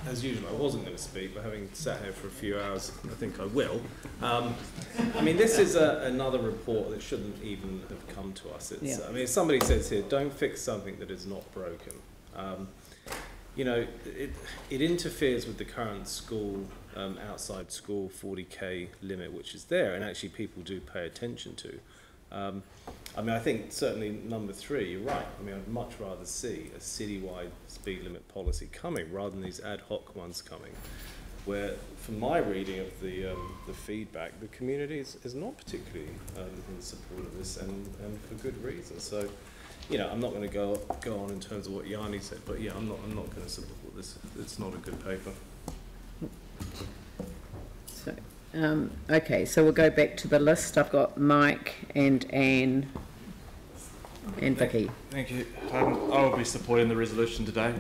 [SPEAKER 21] As usual, I wasn't going to speak, but having sat here for a few hours, I think I will. This is another report that shouldn't even have come to us. If somebody says here, don't fix something that is not broken. It interferes with the current school, outside school 40k limit, which is there, and actually people do pay attention to. I think certainly number 3, you're right. I'd much rather see a citywide speed limit policy coming rather than these ad hoc ones coming, where, from my reading of the feedback, the community is not particularly in support of this, and for good reason. So, I'm not going to go on in terms of what Yanni said, but yeah, I'm not going to support this. It's not a good paper.
[SPEAKER 1] So, okay, so we'll go back to the list. I've got Mike and Anne and Vicky.
[SPEAKER 7] Thank you. I will be supporting the resolution today.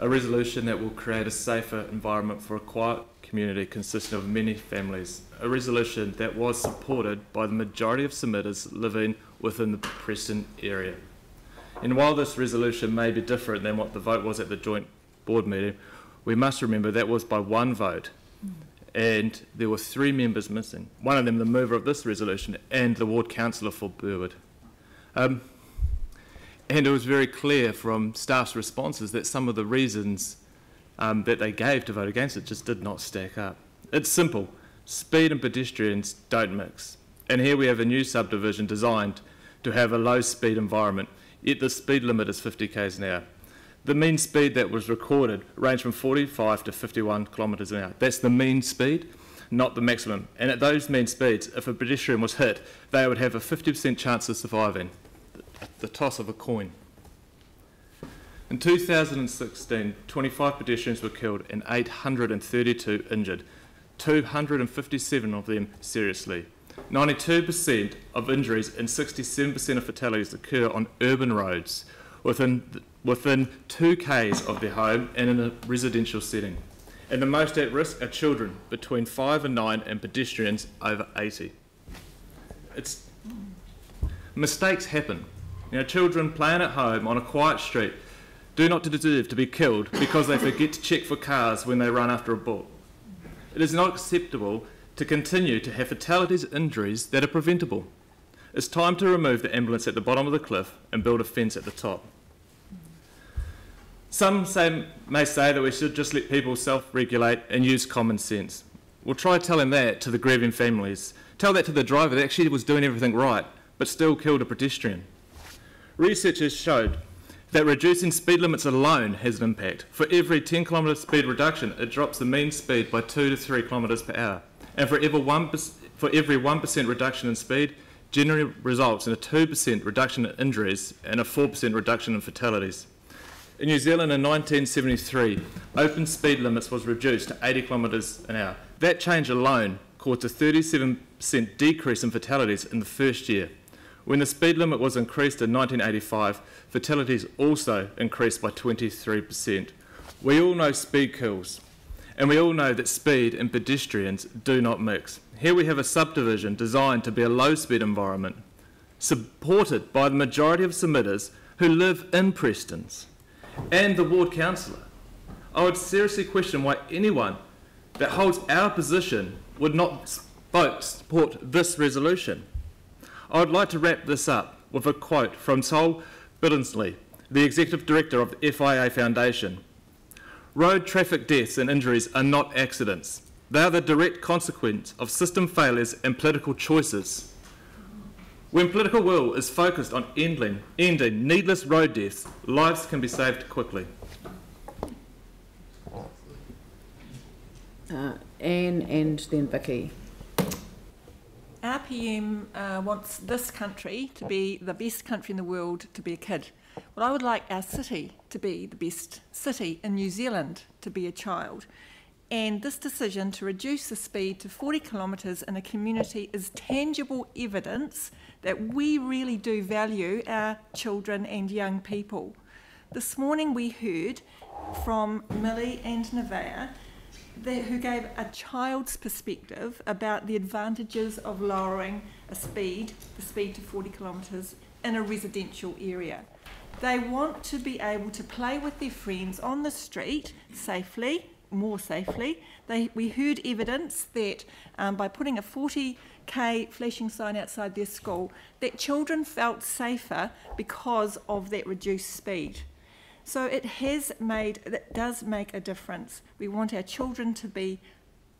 [SPEAKER 7] A resolution that will create a safer environment for a quiet community consisting of many families. A resolution that was supported by the majority of submitters living within the Preston area. And while this resolution may be different than what the vote was at the joint board meeting, we must remember that was by one vote. And there were 3 members missing. One of them, the mover of this resolution, and the ward councillor for Burwood. And it was very clear from staff's responses that some of the reasons that they gave to vote against it just did not stack up. It's simple. Speed and pedestrians don't mix. And here we have a new subdivision designed to have a low speed environment, yet the speed limit is 50 k's an hour. The mean speed that was recorded ranged from 45 to 51 kilometres an hour. That's the mean speed, not the maximum. And at those mean speeds, if a pedestrian was hit, they would have a 50% chance of surviving. The toss of a coin. In 2016, 25 pedestrians were killed and 832 injured, 257 of them seriously. 92% of injuries and 67% of fatalities occur on urban roads within 2 k's of their home and in a residential setting. and the most at risk are children between 5 and 9 and pedestrians over 80. Mistakes happen. Children playing at home on a quiet street do not deserve to be killed because they forget to check for cars when they run after a ball. It is not acceptable to continue to have fatalities and injuries that are preventable. It's time to remove the ambulance at the bottom of the cliff and build a fence at the top. Some may say that we should just let people self-regulate and use common sense. We'll try telling that to the grieving families. Tell that to the driver that actually was doing everything right, but still killed a pedestrian. Researchers showed that reducing speed limits alone has an impact. For every 10 km speed reduction, it drops the mean speed by 2 to 3 km per hour. And for every 1% reduction in speed, generally results in a 2% reduction in injuries and a 4% reduction in fatalities. In New Zealand in 1973, open speed limits was reduced to 80 km an hour. That change alone caused a 37% decrease in fatalities in the first year. When the speed limit was increased in 1985, fatalities also increased by 23%. We all know speed kills, and we all know that speed and pedestrians do not mix. Here we have a subdivision designed to be a low-speed environment, supported by the majority of submitters who live in Prestons, and the ward councillor. I would seriously question why anyone that holds our position would not support this resolution. I would like to wrap this up with a quote from Sol Billingsley, the Executive Director of the FIA Foundation. Road traffic deaths and injuries are not accidents. They are the direct consequence of system failures and political choices. When political will is focused on ending needless road deaths, lives can be saved quickly.
[SPEAKER 1] Anne and then Vicky.
[SPEAKER 10] RPM wants this country to be the best country in the world to be a kid. Well, I would like our city to be the best city in New Zealand to be a child. And this decision to reduce the speed to 40 kilometres in a community is tangible evidence that we really do value our children and young people. This morning we heard from Millie and Nevaeh who gave a child's perspective about the advantages of lowering the speed to 40 kilometres in a residential area. They want to be able to play with their friends on the street safely, more safely. We heard evidence that by putting a 40k flashing sign outside their school, that children felt safer because of that reduced speed. So it does make a difference. We want our children to be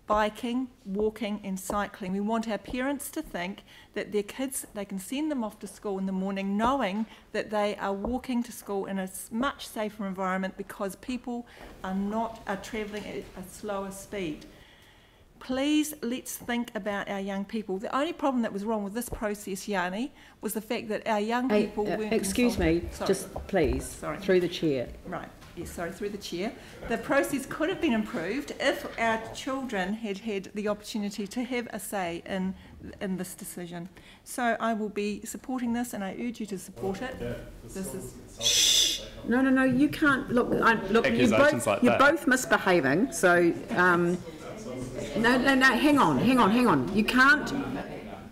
[SPEAKER 10] biking, walking and cycling. We want our parents to think that their kids, they can send them off to school in the morning knowing that they are walking to school in a much safer environment because people are travelling at a slower speed. Please, let's think about our young people. The only problem that was wrong with this process, Yanni, was the fact that our young people weren't
[SPEAKER 1] Excuse me, just please, through the chair.
[SPEAKER 10] Right, yes, sorry, through the chair. The process could have been improved if our children had had the opportunity to have a say in this decision. So I will be supporting this and I urge you to support it. This is...
[SPEAKER 1] No, you can't. Look, you're both misbehaving, so... No, hang on. You can't.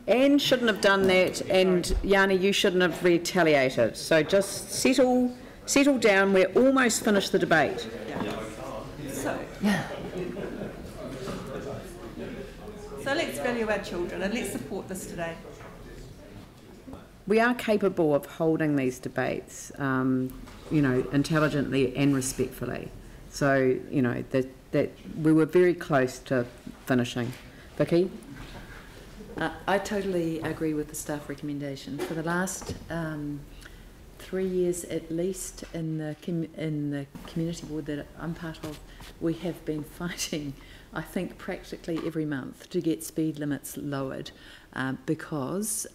[SPEAKER 1] Anne shouldn't have done that, and Yanni, you shouldn't have retaliated. So just settle down. We're almost finished the debate.
[SPEAKER 10] So let's value our children and let's support this today.
[SPEAKER 1] We are capable of holding these debates, intelligently and respectfully. So, that we were very close to finishing. Vicky?
[SPEAKER 12] I totally agree with the staff recommendation. For the last 3 years at least in the community board that I'm part of, we have been fighting, I think, practically every month to get speed limits lowered because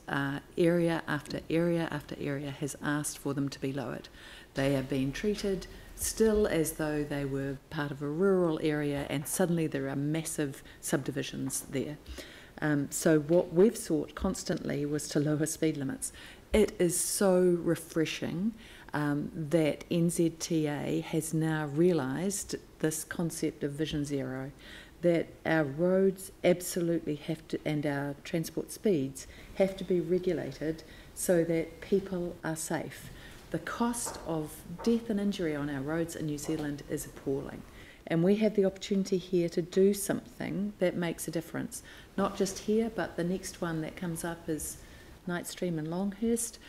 [SPEAKER 12] area after area after area has asked for them to be lowered. They are being treated still as though they were part of a rural area and suddenly there are massive subdivisions there. So what we've sought constantly was to lower speed limits. It is so refreshing
[SPEAKER 2] that NZTA has now realised this concept of Vision Zero, that our roads absolutely have to, and our transport speeds have to be regulated so that people are safe. The cost of death and injury on our roads in New Zealand is appalling. And we have the opportunity here to do something that makes a difference. Not just here, but the next one that comes up is Knightstream and Longhurst,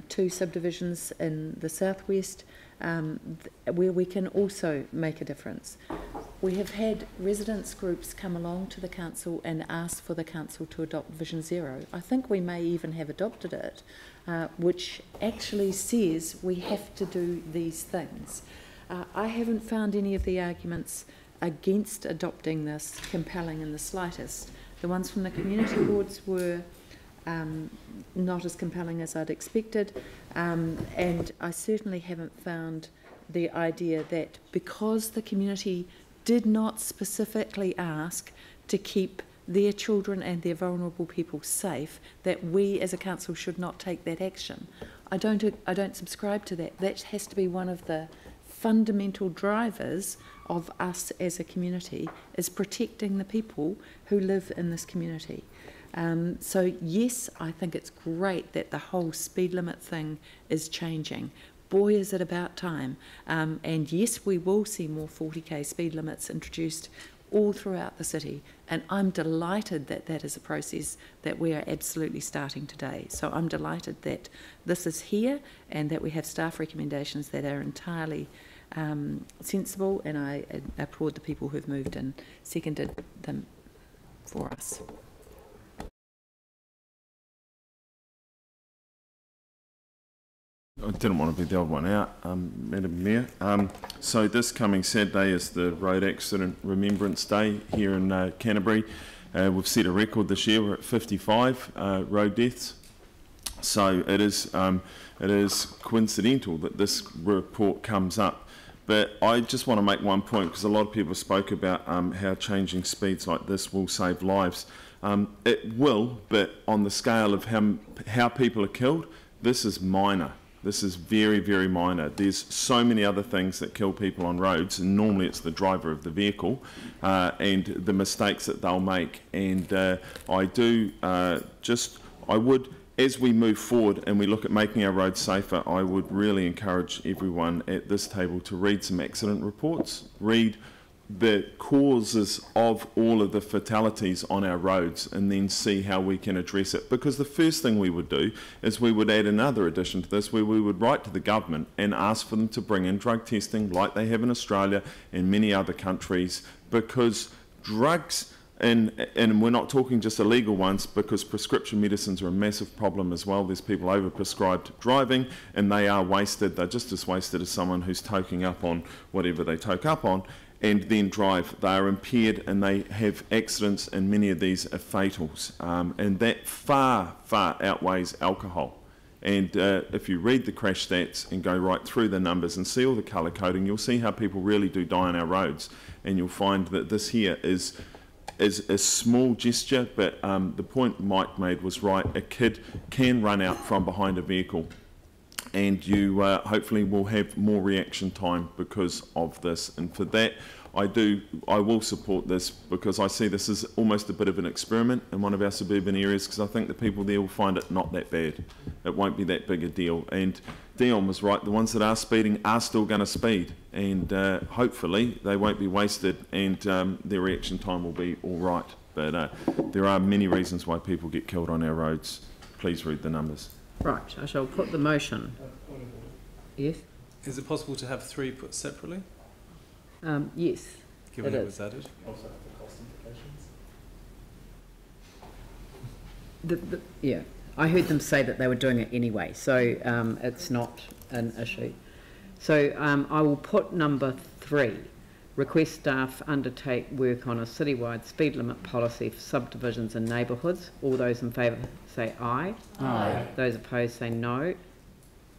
[SPEAKER 2] 2 subdivisions in the southwest, where we can also make a difference. We have had residents groups come along to the council and ask for the council to adopt Vision Zero. I think we may even have adopted it, which actually says we have to do these things. I haven't found any of the arguments against adopting this compelling in the slightest. The ones from the community boards were not as compelling as I'd expected, and I certainly haven't found the idea that because the community did not specifically ask to keep their children and their vulnerable people safe, that we as a council should not take that action. I don't subscribe to that. That has to be one of the fundamental drivers of us as a community, is protecting the people who live in this community. So yes, I think it's great that the whole speed limit thing is changing. Boy, is it about time. And yes, we will see more 40k speed limits introduced all throughout the city. And I'm delighted that that is a process that we are absolutely starting today. So I'm delighted that this is here and that we have staff recommendations that are entirely sensible, and I applaud the people who've moved and seconded them for us.
[SPEAKER 14] I didn't want to be the odd one out, Madam Mayor. So this coming Saturday is the Road Accident Remembrance Day here in Canterbury. We've set a record this year. We're at 55 road deaths. So it is coincidental that this report comes up. But I just want to make one point, because a lot of people spoke about how changing speeds like this will save lives. It will, but on the scale of how people are killed, this is minor. This is very, very minor. There's so many other things that kill people on roads, and normally it's the driver of the vehicle and the mistakes that they'll make. And I would, as we move forward and we look at making our roads safer, I would really encourage everyone at this table to read some accident reports, read the causes of all of the fatalities on our roads, and then see how we can address it. Because the first thing we would do is we would add another addition to this, where we would write to the government and ask for them to bring in drug testing like they have in Australia and many other countries, because drugs, and we're not talking just illegal ones, because prescription medicines are a massive problem as well. There's people overprescribed driving, and they are wasted. They're just as wasted as someone who's toking up on whatever they toke up on and then drive. They are impaired and they have accidents, and many of these are fatals. And that far, far outweighs alcohol. And if you read the crash stats and go right through the numbers and see all the colour coding, you'll see how people really do die on our roads. And you'll find that this here is a small gesture, but the point Mike made was right. A kid can run out from behind a vehicle, and you hopefully will have more reaction time because of this. And for that, I will support this, because I see this as almost a bit of an experiment in one of our suburban areas, because I think the people there will find it not that bad. It won't be that big a deal. And Dion was right, the ones that are speeding are still going to speed, and hopefully they won't be wasted, and their reaction time will be all right. But there are many reasons why people get killed on our roads. Please read the numbers.
[SPEAKER 1] Right, I shall put the motion. Yes?
[SPEAKER 21] Is it possible to have 3 put separately?
[SPEAKER 1] Yes,
[SPEAKER 21] given it was added.
[SPEAKER 18] Also for cost implications.
[SPEAKER 1] Yeah, I heard them say that they were doing it anyway, so it's not an issue. So I will put number 3. Request staff undertake work on a citywide speed limit policy for subdivisions and neighbourhoods. All those in favour say aye.
[SPEAKER 21] Aye.
[SPEAKER 1] Those opposed say no.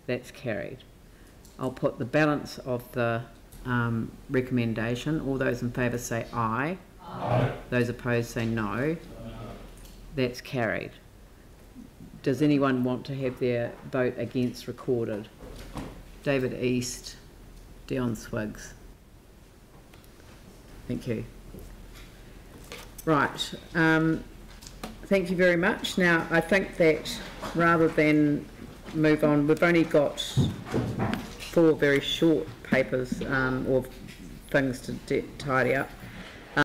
[SPEAKER 1] That's carried. I'll put the balance of the recommendation. All those in favour say aye. Aye. Those opposed say no. That's carried. Does anyone want to have their vote against recorded? David East, Dion Swiggs. Thank you. Right. Thank you very much. Now, I think that rather than move on, we've only got 4 very short papers or things to tidy up.